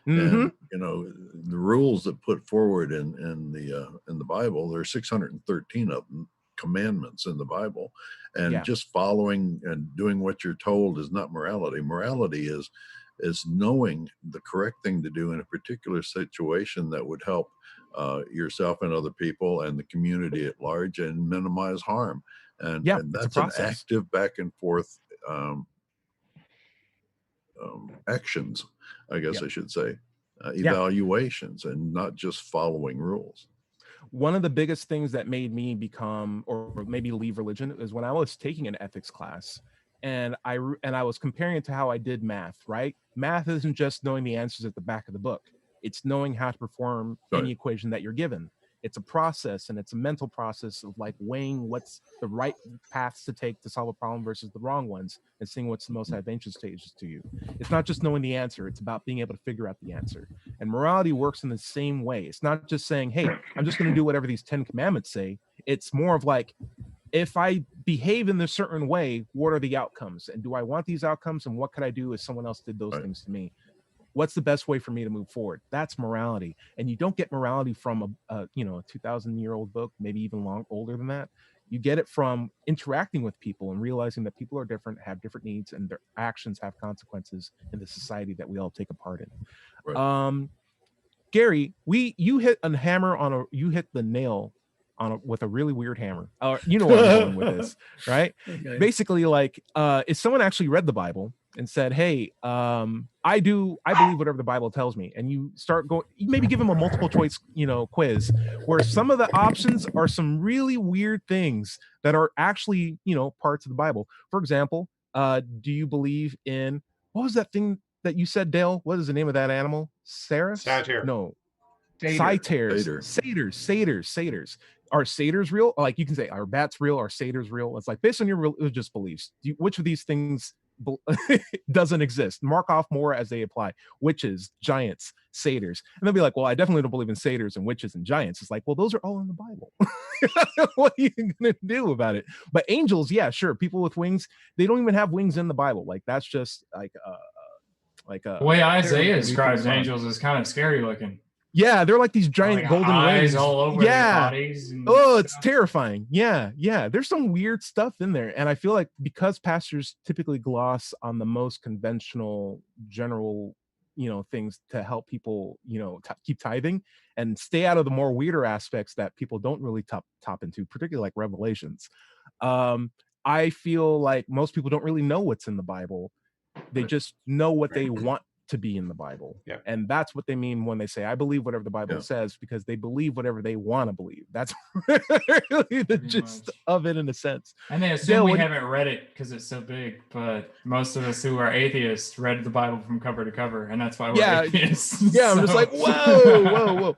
And you know, the rules that put forward in the Bible, there are 613 of them, commandments in the Bible, and just following and doing what you're told is not morality. Morality is knowing the correct thing to do in a particular situation that would help yourself and other people and the community at large and minimize harm. And that's an active back and forth actions, I guess I should say, evaluations, and not just following rules. One of the biggest things that made me become or maybe leave religion is when I was taking an ethics class, and I was comparing it to how I did math. Right, math isn't just knowing the answers at the back of the book; it's knowing how to perform any equation that you're given. It's a process, and it's a mental process of like weighing what's the right paths to take to solve a problem versus the wrong ones, and seeing what's the most advantageous stages to you. It's not just knowing the answer, it's about being able to figure out the answer. And morality works in the same way. It's not just saying, hey, I'm just going to do whatever these 10 commandments say. It's more of like, if I behave in a certain way, what are the outcomes? And do I want these outcomes? And what could I do if someone else did those things to me? What's the best way for me to move forward? That's morality. And you don't get morality from a 2,000-year-old book, maybe even older than that. You get it from interacting with people and realizing that people are different, have different needs, and their actions have consequences in the society that we all take a part in. Right. Gary, you hit a hammer on you hit the nail with a really weird hammer. You know where I'm going with this, right? Okay. Basically, like, if someone actually read the Bible and said, hey, I believe whatever the Bible tells me, and you start going, you maybe give them a multiple choice, quiz, where some of the options are some really weird things that are actually, parts of the Bible. For example, do you believe in, what was that thing that you said, Dale? What is the name of that animal? Satyr. No. Satyrs. Satyrs. Are satyrs real? Like, you can say, are bats real? Are satyrs real? It's like, based on your religious beliefs, which of these things doesn't exist? Mark off more as they apply. Witches, giants, satyrs. And they'll be like, well, I definitely don't believe in satyrs and witches and giants. It's like, well, those are all in the Bible. What are you gonna do about it? But angels, yeah, sure. People with wings, they don't even have wings in the Bible. Like, that's just like the way Isaiah describes angels is kind of scary looking. Yeah, they're like these giant golden wings all over their bodies. It's terrifying. Yeah. There's some weird stuff in there. And I feel like because pastors typically gloss on the most conventional, general, things to help people, keep tithing and stay out of the more weirder aspects that people don't really top into, particularly like Revelations. I feel like most people don't really know what's in the Bible. They just know what they want to be in the Bible. And that's what they mean when they say, I believe whatever the Bible says, because they believe whatever they want to believe. That's really the gist of it, in a sense. And they assume we haven't read it because it's so big, but most of us who are atheists read the Bible from cover to cover, and that's why we're atheists. I'm just like, whoa.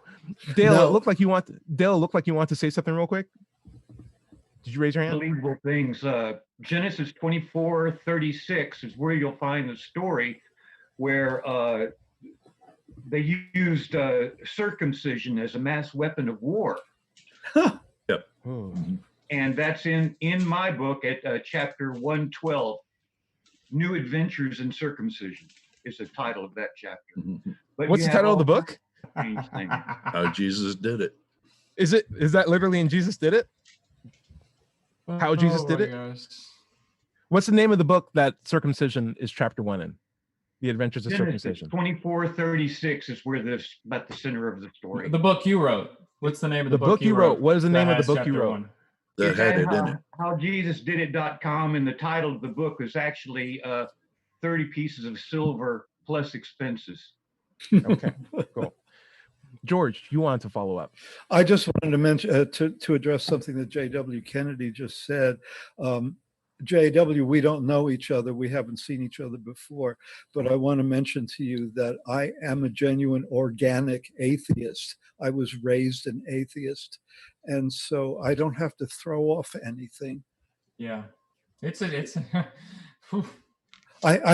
Dale, it looked like you want to say something real quick. Did you raise your hand? Unbelievable things. Genesis 24:36 is where you'll find the story where they used circumcision as a mass weapon of war. Yep. And that's in my book at chapter 112. New Adventures in Circumcision is the title of that chapter. But what's the title of the book? How Jesus did it. Is that literally in Jesus Did It? How Jesus did it? Gosh. What's the name of the book that circumcision is chapter 1 in? The Adventures of Circumcision. 24:36 is where about the center of the story. The book you wrote. What's the name of the book you wrote? What is the name of the book you wrote? That had it in it. HowJesusDidIt.com, and the title of the book is actually 30 pieces of silver plus expenses. Okay, cool. George, you wanted to follow up. I just wanted to mention to address something that J.W. Kennedy just said. JW, we don't know each other. We haven't seen each other before, but I want to mention to you that I am a genuine organic atheist. I was raised an atheist, and so I don't have to throw off anything. Yeah, it's I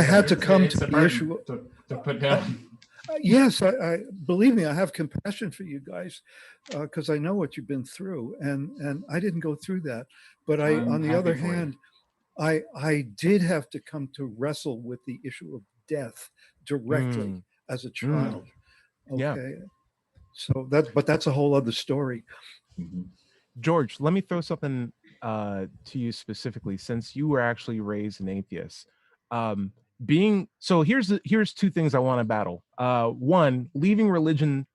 had to come to the issue to put down. Yes, I believe me, I have compassion for you guys because I know what you've been through, and I didn't go through that. But on the other hand, I did have to come to wrestle with the issue of death directly as a child. Okay, yeah. So that's a whole other story. George, let me throw something to you specifically, since you were actually raised an atheist. Here's two things I want to battle. One, leaving religion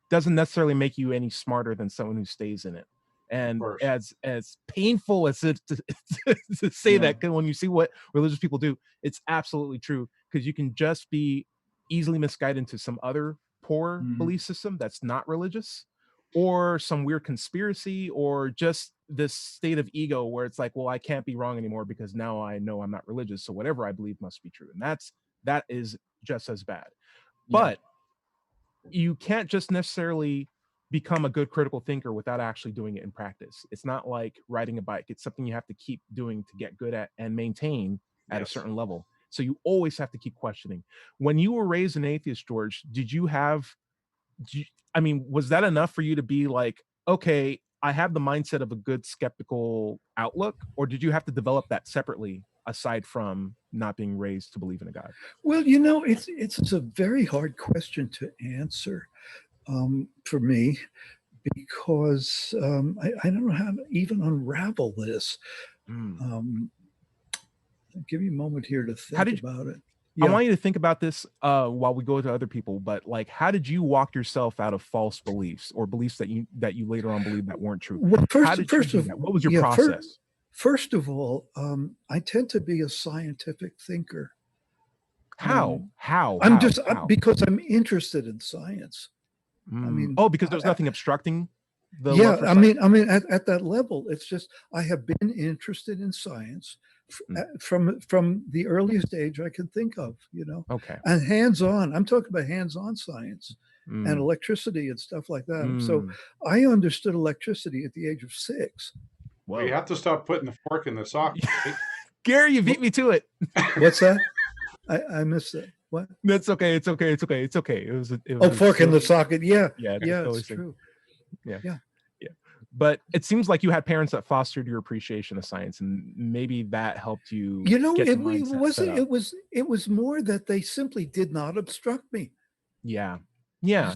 doesn't necessarily make you any smarter than someone who stays in it. And as painful as it to say that, when you see what religious people do, it's absolutely true, because you can just be easily misguided into some other poor belief system that's not religious, or some weird conspiracy, or just this state of ego where it's like, well, I can't be wrong anymore because now I know I'm not religious, so whatever I believe must be true. And that is just as bad. But you can't just necessarily become a good critical thinker without actually doing it in practice. It's not like riding a bike. It's something you have to keep doing to get good at and maintain at a certain level. So you always have to keep questioning. When you were raised an atheist, George, was that enough for you to be like, okay, I have the mindset of a good skeptical outlook, or did you have to develop that separately aside from not being raised to believe in a God? Well, it's a very hard question to answer for me, because I don't know how to even unravel this. Give me a moment here to think about it. I want you to think about this while we go to other people, but like, how did you walk yourself out of false beliefs or beliefs that you later on believed that weren't true? Well, what was your process? First of all, I tend to be a scientific thinker. How? Because I'm interested in science. Because there's nothing obstructing the love for science? At that level, it's just I have been interested in science from the earliest age I can think of, Okay. And hands-on. I'm talking about hands-on science and electricity and stuff like that. So I understood electricity at the age of 6. Well, you have to stop putting the fork in the socket. Right? Gary, you beat me to it. What's that? I missed that. What? That's okay. It's okay. It was fork in the socket. Yeah. It's true. Yeah. But it seems like you had parents that fostered your appreciation of science, and maybe that helped you. It was more that they simply did not obstruct me. Yeah,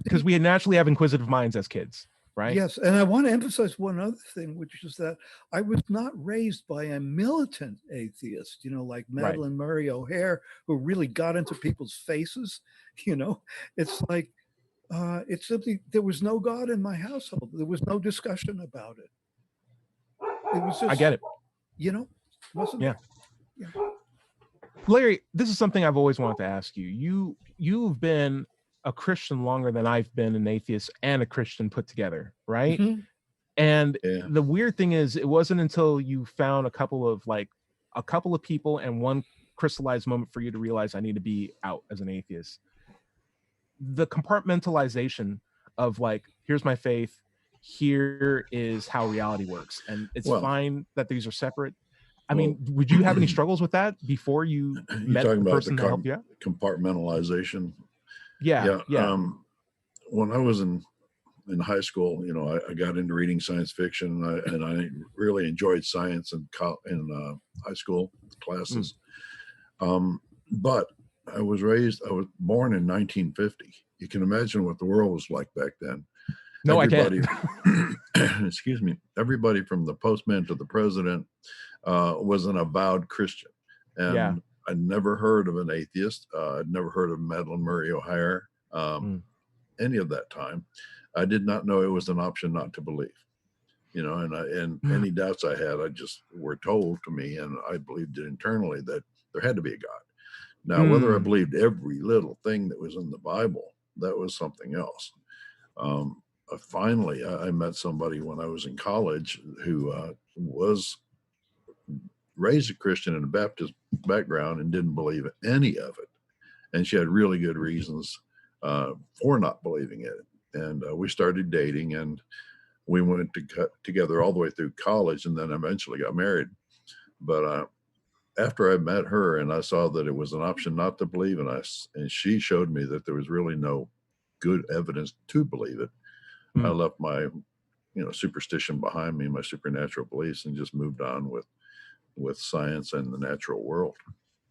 because we naturally have inquisitive minds as kids, right? Yes, and I want to emphasize one other thing, which is that I was not raised by a militant atheist, like Madeleine Murray O'Hair, who really got into people's faces. It's like. It's simply, there was no God in my household. There was no discussion about it. It was just, I get it. Wasn't it? Yeah. Larry, this is something I've always wanted to ask you. You've been a Christian longer than I've been an atheist and a Christian put together, right? Mm-hmm. And the weird thing is, it wasn't until you found a couple of people and one crystallized moment for you to realize I need to be out as an atheist. The compartmentalization of like, here's my faith, here is how reality works, and it's fine that these are separate. I mean, would you have any struggles with that before you met the person to help you out? Compartmentalization. Yeah. When I was in high school, I got into reading science fiction, and I really enjoyed science in high school classes. But I was born in 1950. You can imagine what the world was like back then. No, I can't. Excuse me. Everybody from the postman to the president was an avowed Christian. And I'd never heard of an atheist. I'd never heard of Madeleine Murray O'Hair, any of that time. I did not know it was an option not to believe. And any doubts I had, I just were told to me, and I believed it internally, that there had to be a God. Now, whether I believed every little thing that was in the Bible, that was something else. Finally, I met somebody when I was in college who was raised a Christian in a Baptist background and didn't believe any of it. And she had really good reasons for not believing it. And we started dating, and we went together all the way through college, and then eventually got married. But after I met her and I saw that it was an option not to believe, and she showed me that there was really no good evidence to believe it, I left my superstition behind me, my supernatural beliefs, and just moved on with science and the natural world.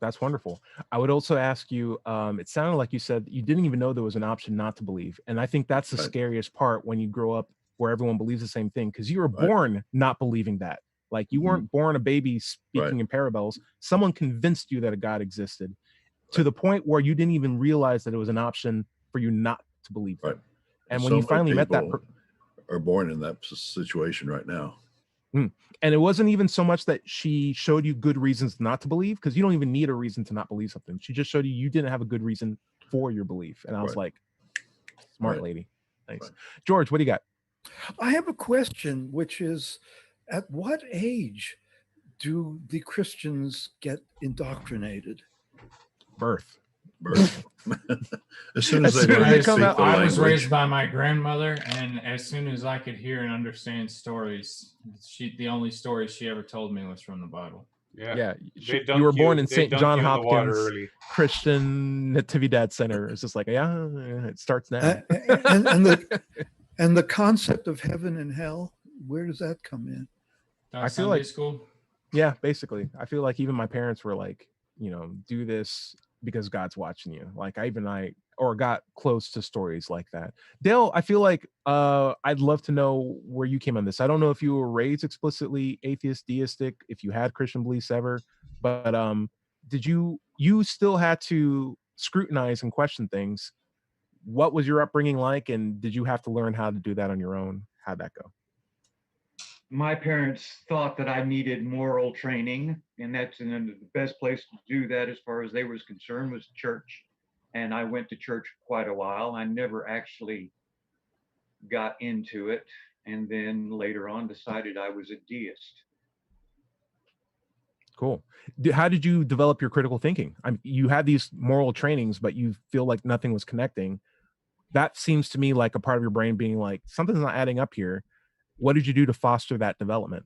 That's wonderful. I would also ask you, it sounded like you said you didn't even know there was an option not to believe. And I think that's the scariest part when you grow up where everyone believes the same thing, because you were born not believing that. Like you weren't born a baby speaking in parables. Someone convinced you that a God existed to the point where you didn't even realize that it was an option for you not to believe that. And when you finally met that are born in that situation right now. And it wasn't even so much that she showed you good reasons not to believe, because you don't even need a reason to not believe something. She just showed you didn't have a good reason for your belief. And I was like, smart lady. Nice. George, what do you got? I have a question, which is, at what age do the Christians get indoctrinated? Birth. As soon as they come out. I was raised by my grandmother, and as soon as I could hear and understand stories, the only story she ever told me was from the Bible. Yeah. You were born in St. John Hopkins Christian Natividad Center. It's just like, it starts now. And the concept of heaven and hell, where does that come in? I feel like school. Yeah, basically. I feel like even my parents were like, do this because God's watching you. Like I got close to stories like that. Dale, I feel like I'd love to know where you came on this. I don't know if you were raised explicitly atheist, deistic, if you had Christian beliefs ever, but did you still had to scrutinize and question things? What was your upbringing like, and did you have to learn how to do that on your own? How'd that go? My parents thought that I needed moral training, and the best place to do that as far as they was concerned was church. And I went to church for quite a while. I never actually got into it, and then later on decided I was a deist. Cool. How did you develop your critical thinking? You had these moral trainings, but you feel like nothing was connecting. That seems to me like a part of your brain being like, something's not adding up here. What did you do to foster that development?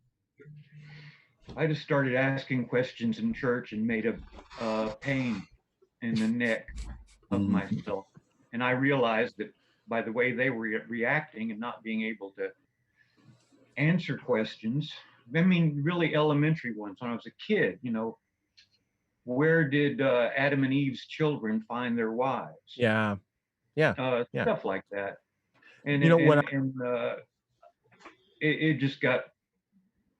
I just started asking questions in church and made a pain in the neck of myself. And I realized that by the way they were reacting and not being able to answer questions, really elementary ones when I was a kid, where did Adam and Eve's children find their wives? Yeah. Stuff like that. And it just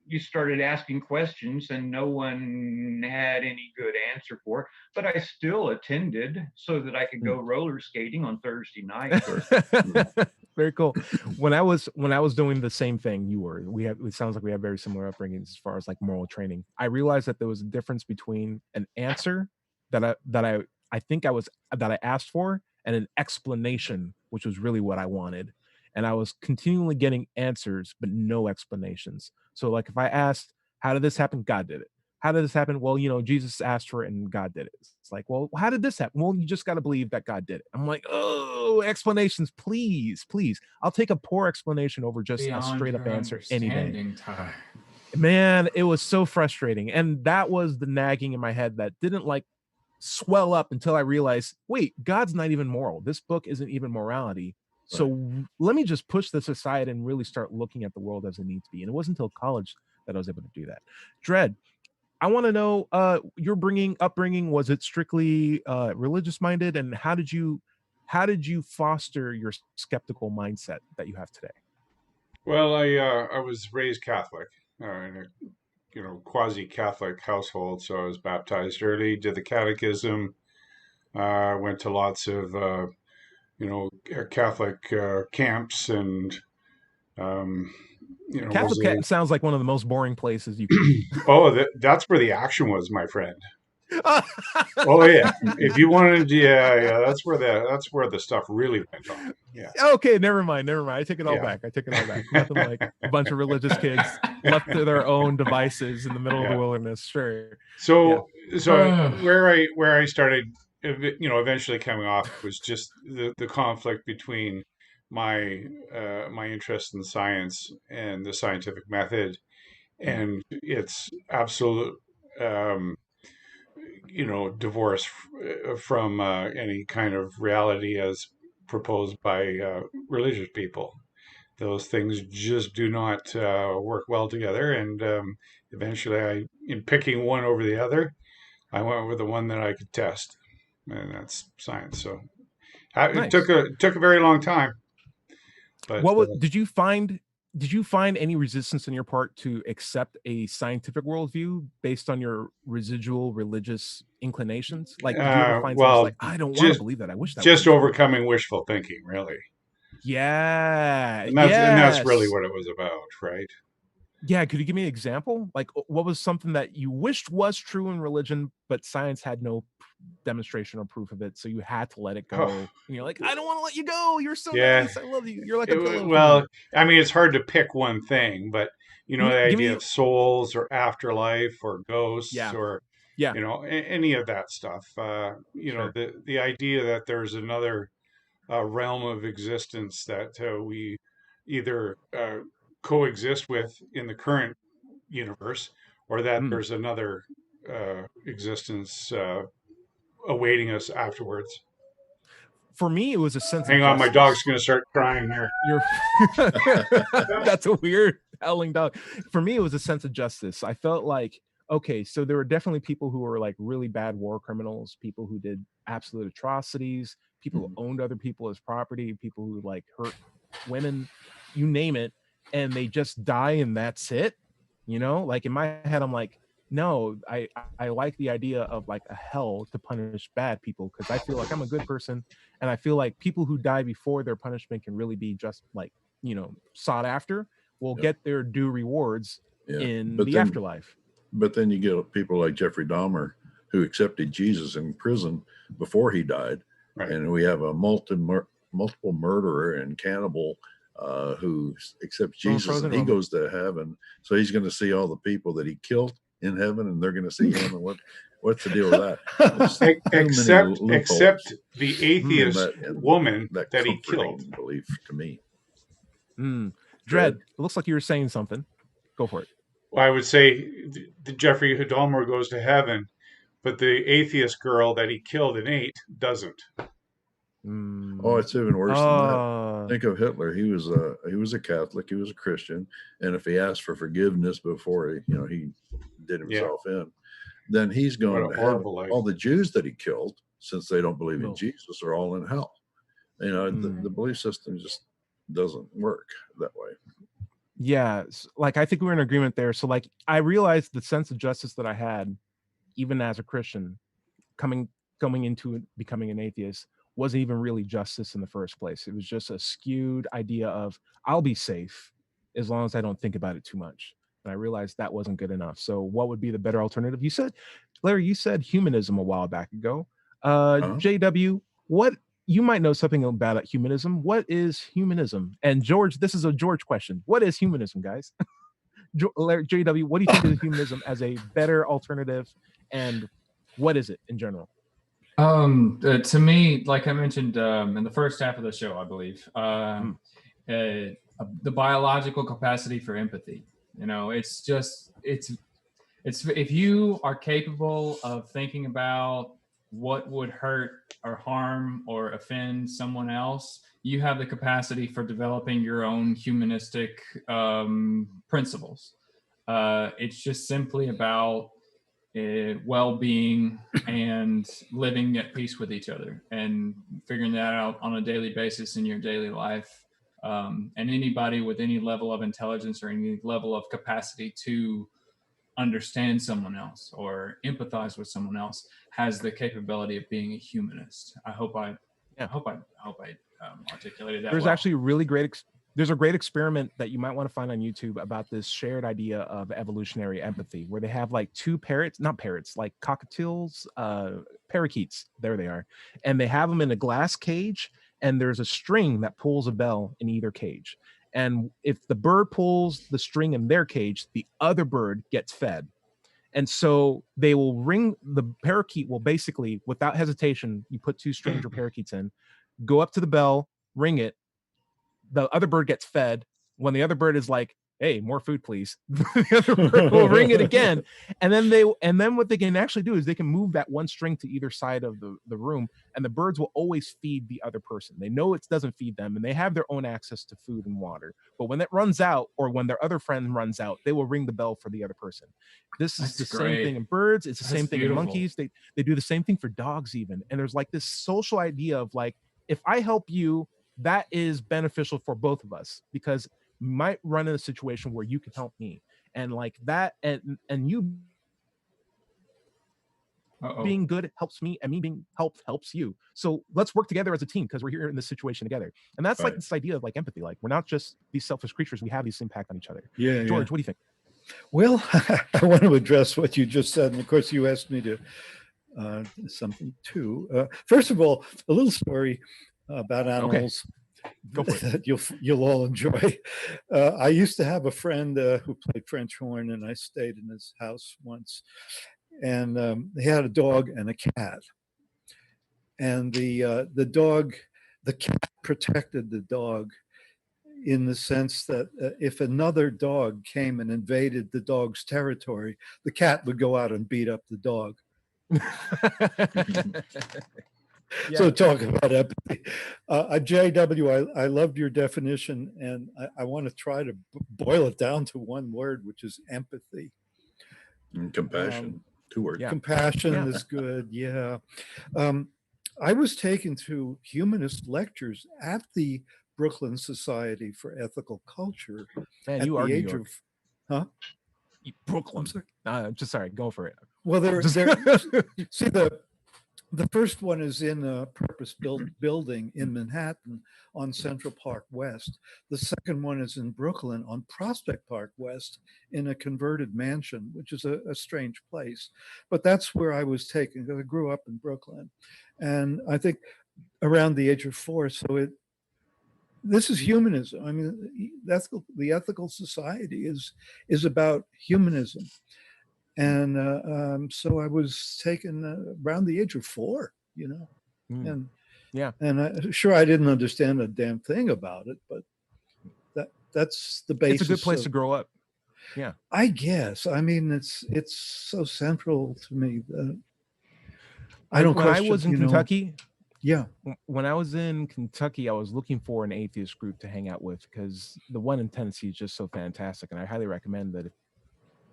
you started asking questions and no one had any good answer for it, but I still attended so that I could go roller skating on Thursday night. Very cool. When I was doing the same thing you were, it sounds like we have very similar upbringings as far as like moral training. I realized that there was a difference between an answer that I asked for and an explanation, which was really what I wanted. And I was continually getting answers, but no explanations. So like if I asked, how did this happen? God did it. How did this happen? Well, Jesus asked for it and God did it. It's like, well, how did this happen? Well, you just got to believe that God did it. I'm like, oh, explanations, please. I'll take a poor explanation over just a straight up answer any day. Man, it was so frustrating. And that was the nagging in my head that didn't like swell up until I realized, wait, God's not even moral. This book isn't even morality. So let me just push this aside and really start looking at the world as it needs to be. And it wasn't until college that I was able to do that. Dred, I want to know your upbringing. Was it strictly religious minded, and how did you foster your skeptical mindset that you have today? Well, I was raised Catholic in a quasi-Catholic household, so I was baptized early, did the catechism, went to lots of Catholic camps, and Catholic sounds like one of the most boring places you can. That's where the action was, my friend. Oh yeah, if you wanted, yeah, that's where the stuff really went on. Yeah. Okay, never mind. I take it all back. Nothing like a bunch of religious kids left to their own devices in the middle of the wilderness. Sure. So where I started, eventually coming off was just the conflict between my my interest in science and the scientific method, and its absolute divorce from any kind of reality as proposed by religious people. Those things just do not work well together, and eventually, in picking one over the other, I went with the one that I could test, and that's science. So it took a very long time. But did you find? Did you find any resistance on your part to accept a scientific worldview based on your residual religious inclinations? Like, did you ever find something like, I don't want to believe that. I wish that. Just overcoming wishful thinking, really. Yeah, and that's really what it was about, right? Yeah, could you give me an example? Like, what was something that you wished was true in religion, but science had no demonstration or proof of it, so you had to let it go? And you're like, I don't want to let you go. You're so nice. I love you. You're like a pillow. Well, I mean, it's hard to pick one thing, but the idea of souls or afterlife or ghosts or any of that stuff. The idea that there's another realm of existence that we either coexist with in the current universe, or that there's another existence awaiting us afterwards. For me, it was a sense Hang of on, my dog's going to start crying here. That's a weird howling dog. For me, it was a sense of justice. I felt like, okay, so there were definitely people who were like really bad war criminals, people who did absolute atrocities, people who owned other people as property, people who like hurt women, you name it, and they just die and that's it. Like in my head, I'm like, no, I like the idea of like a hell to punish bad people, because I feel like I'm a good person, and I feel like people who die before their punishment can really be just like, sought after, will get their due rewards in the afterlife. But then you get people like Jeffrey Dahmer, who accepted Jesus in prison before he died. Right. And we have a multiple murderer and cannibal who accepts Jesus, and he goes to heaven. So he's going to see all the people that he killed in heaven, and they're going to see him. And what's the deal with that? Except the atheist woman that he killed. Belief to me. Dread, it looks like you were saying something. Go for it. Well, I would say the Jeffrey Dahmer goes to heaven, but the atheist girl that he killed and ate doesn't. Oh, it's even worse than that. Think of Hitler. He was a Catholic. He was a Christian, and if he asked for forgiveness before he did himself in, then he's going to heaven. All the Jews that he killed, since they don't believe in Jesus, are all in hell. The belief system just doesn't work that way. Yeah, like I think we're in agreement there. So like I realized the sense of justice that I had, even as a Christian, coming into becoming an atheist, wasn't even really justice in the first place. It was just a skewed idea of I'll be safe as long as I don't think about it too much. And I realized that wasn't good enough. So what would be the better alternative? Larry, you said humanism a while back ago. JW, what you might know something about humanism. What is humanism? And George, this is a George question. What is humanism, guys? JW, what do you think of humanism as a better alternative, and what is it in general? To me, like I mentioned in the first half of the show, I believe, the biological capacity for empathy. It's if you are capable of thinking about what would hurt or harm or offend someone else, you have the capacity for developing your own humanistic principles. It's just simply about well-being and living at peace with each other and figuring that out on a daily basis in your daily life. And anybody with any level of intelligence or any level of capacity to understand someone else or empathize with someone else has the capability of being a humanist. I hope I articulated that. There's actually really great There's a great experiment that you might want to find on YouTube about this shared idea of evolutionary empathy, where they have like two parrots, not parrots, like cockatiels, parakeets. There they are. And they have them in a glass cage, and there's a string that pulls a bell in either cage. And if the bird pulls the string in their cage, the other bird gets fed. And so they will ring, the parakeet will basically, without hesitation, you put two stranger parakeets in, go up to the bell, ring it, the other bird gets fed. When the other bird is like, hey, more food, please, the other bird will ring it again. And then what they can actually do is they can move that one string to either side of the room, and the birds will always feed the other person. They know it doesn't feed them, and they have their own access to food and water. But when it runs out, or when their other friend runs out, they will ring the bell for the other person. This is the same thing in birds. It's the same thing in monkeys. They do the same thing for dogs even. And there's like this social idea of like, if I help you, that is beneficial for both of us, because you might run in a situation where you can help me, and like that, and you being good helps me, and me being helps you. So let's work together as a team, because we're here in this situation together. And that's like this idea of like empathy. Like, we're not just these selfish creatures. We have this impact on each other. Yeah, George, what do you think? Well, I want to address what you just said, and of course you asked me to something too. First of all, a little story about animals that you'll all enjoy. I used to have a friend who played French horn, and I stayed in his house once, and he had a dog and a cat. And the cat protected the dog, in the sense that if another dog came and invaded the dog's territory, the cat would go out and beat up the dog. So talk about empathy. JW, I loved your definition, and I want to try to boil it down to one word, which is empathy. And compassion, 2 words. Yeah. Compassion is good, yeah. I was taken to humanist lectures at the Brooklyn Society for Ethical Culture. Man, at you the are age New York. of, huh? Brooklyn. I'm just sorry. Go for it. Well, see, the first one is in a purpose-built building in Manhattan on Central Park West. The second one is in Brooklyn on Prospect Park West in a converted mansion, which is a strange place. But that's where I was taken. I grew up in Brooklyn, and I think around the age of 4. So this is humanism. I mean, the ethical society is about humanism. And so I was taken around the age of 4, and sure, I didn't understand a damn thing about it, but that's the basis. It's a good place to grow up. Yeah, I guess. I mean, it's so central to me that I don't. When I was in Kentucky, yeah, when I was in Kentucky, I was looking for an atheist group to hang out with, because the one in Tennessee is just so fantastic, and I highly recommend that.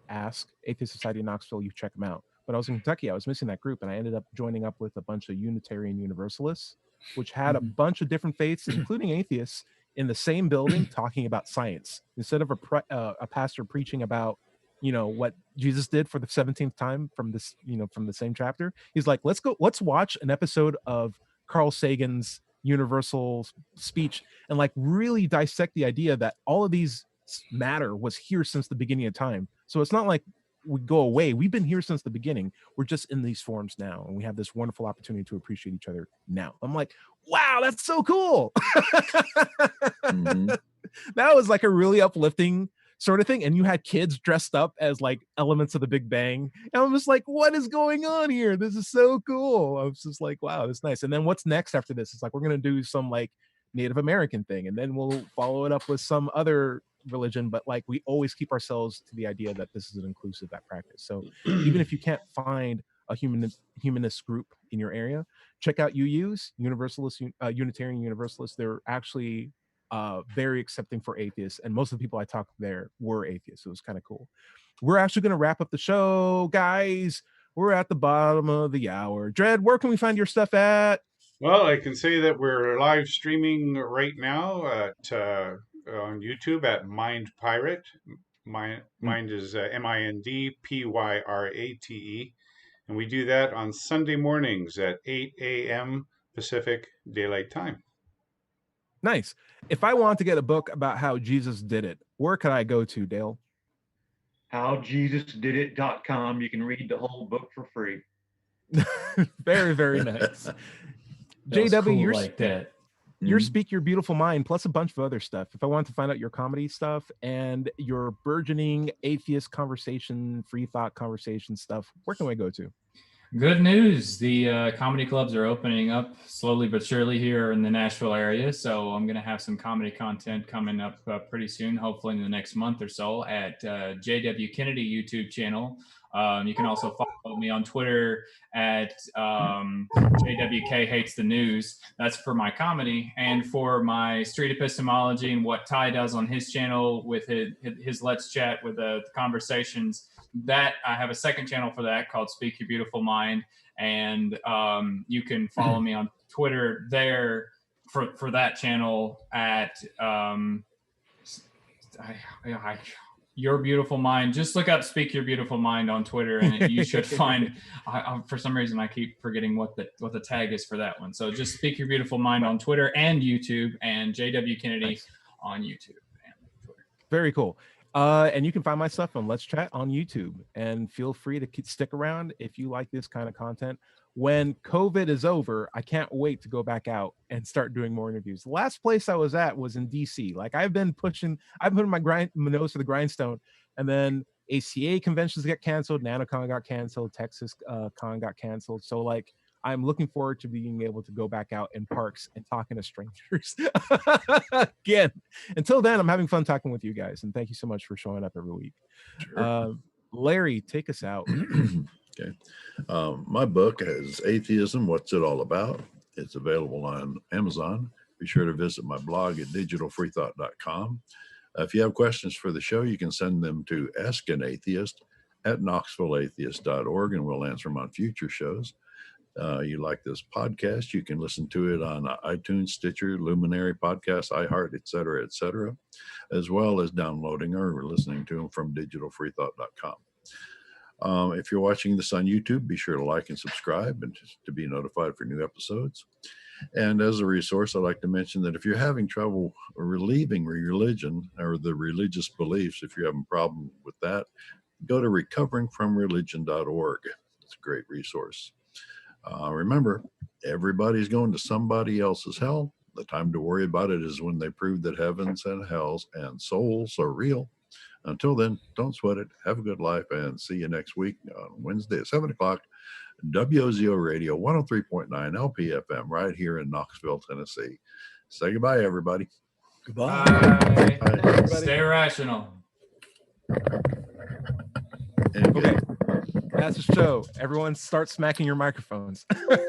Ask Atheist Society in Knoxville, you check them out. But I was in Kentucky, I was missing that group, and I ended up joining up with a bunch of Unitarian Universalists, which had a bunch of different faiths, including atheists, in the same building talking about science. Instead of a pastor preaching about, what Jesus did for the 17th time from this, from the same chapter, he's like, let's watch an episode of Carl Sagan's Universal speech and like really dissect the idea that all of these matter was here since the beginning of time. So it's not like we go away. We've been here since the beginning. We're just in these forms now, and we have this wonderful opportunity to appreciate each other now. I'm like, wow, that's so cool. That was like a really uplifting sort of thing. And you had kids dressed up as like elements of the Big Bang. And I'm just like, what is going on here? This is so cool. I was just like, wow, that's nice. And then what's next after this? It's like, we're going to do some like Native American thing, and then we'll follow it up with some other religion, but like we always keep ourselves to the idea that this is an inclusive practice. So even if you can't find a humanist group in your area, check out UU's Unitarian Universalists. They're actually very accepting for atheists, and most of the people I talked there were atheists. So it was kind of cool. We're actually going to wrap up the show, guys. We're at the bottom of the hour. Dread, where can we find your stuff at? Well, I can say that we're live streaming right now at on YouTube at Mind Pirate. Mind is MINDPYRATE, and we do that on Sunday mornings at 8 a.m. Pacific Daylight Time. Nice. If I want to get a book about how Jesus did it, where could I go to, Dale? HowJesusDidIt.com. You can read the whole book for free. Very, very nice. JW, cool you're like that. Your Speak Your Beautiful Mind, plus a bunch of other stuff. If I want to find out your comedy stuff and your burgeoning atheist conversation, free thought conversation stuff, where can I go to? Good news. The comedy clubs are opening up slowly but surely here in the Nashville area. So I'm going to have some comedy content coming up pretty soon, hopefully in the next month or so at JW Kennedy YouTube channel. You can also follow me on Twitter at JWK Hates the News. That's for my comedy. And for my street epistemology and what Ty does on his channel with his Let's Chat with the conversations, that I have a second channel for that called Speak Your Beautiful Mind. And you can follow me on Twitter there for that channel at Your Beautiful Mind. Just look up Speak Your Beautiful Mind on Twitter and you should find, for some reason I keep forgetting what the tag is for that one. So just Speak Your Beautiful Mind on Twitter and YouTube, and JW Kennedy on YouTube and Twitter. Very cool. And you can find my stuff on Let's Chat on YouTube, and feel free to stick around if you like this kind of content. When COVID is over, I can't wait to go back out and start doing more interviews. The last place I was at was in DC. Like I've been putting my nose to the grindstone, and then ACA conventions get canceled, NanoCon got canceled, Texas Con got canceled. So like I'm looking forward to being able to go back out in parks and talking to strangers again. Until then, I'm having fun talking with you guys, and thank you so much for showing up every week. Sure. Larry, take us out. Okay. My book is Atheism, What's It All About? It's available on Amazon. Be sure to visit my blog at digitalfreethought.com. If you have questions for the show, you can send them to askanatheist@knoxvilleatheist.org, and we'll answer them on future shows. You like this podcast, you can listen to it on iTunes, Stitcher, Luminary Podcast, iHeart, et cetera, as well as downloading or listening to them from digitalfreethought.com. If you're watching this on YouTube, be sure to like and subscribe and to be notified for new episodes. And as a resource, I'd like to mention that if you're having trouble relieving religion or the religious beliefs, if you're having a problem with that, go to recoveringfromreligion.org. It's a great resource. Remember, everybody's going to somebody else's hell. The time to worry about it is when they prove that heavens and hells and souls are real. Until then, don't sweat it. Have a good life, and see you next week on Wednesday at 7 o'clock, WOZO Radio 103.9 LPFM right here in Knoxville, Tennessee. Say goodbye, everybody. Goodbye. Bye. Bye. Stay rational. Okay. That's the show. Everyone start smacking your microphones.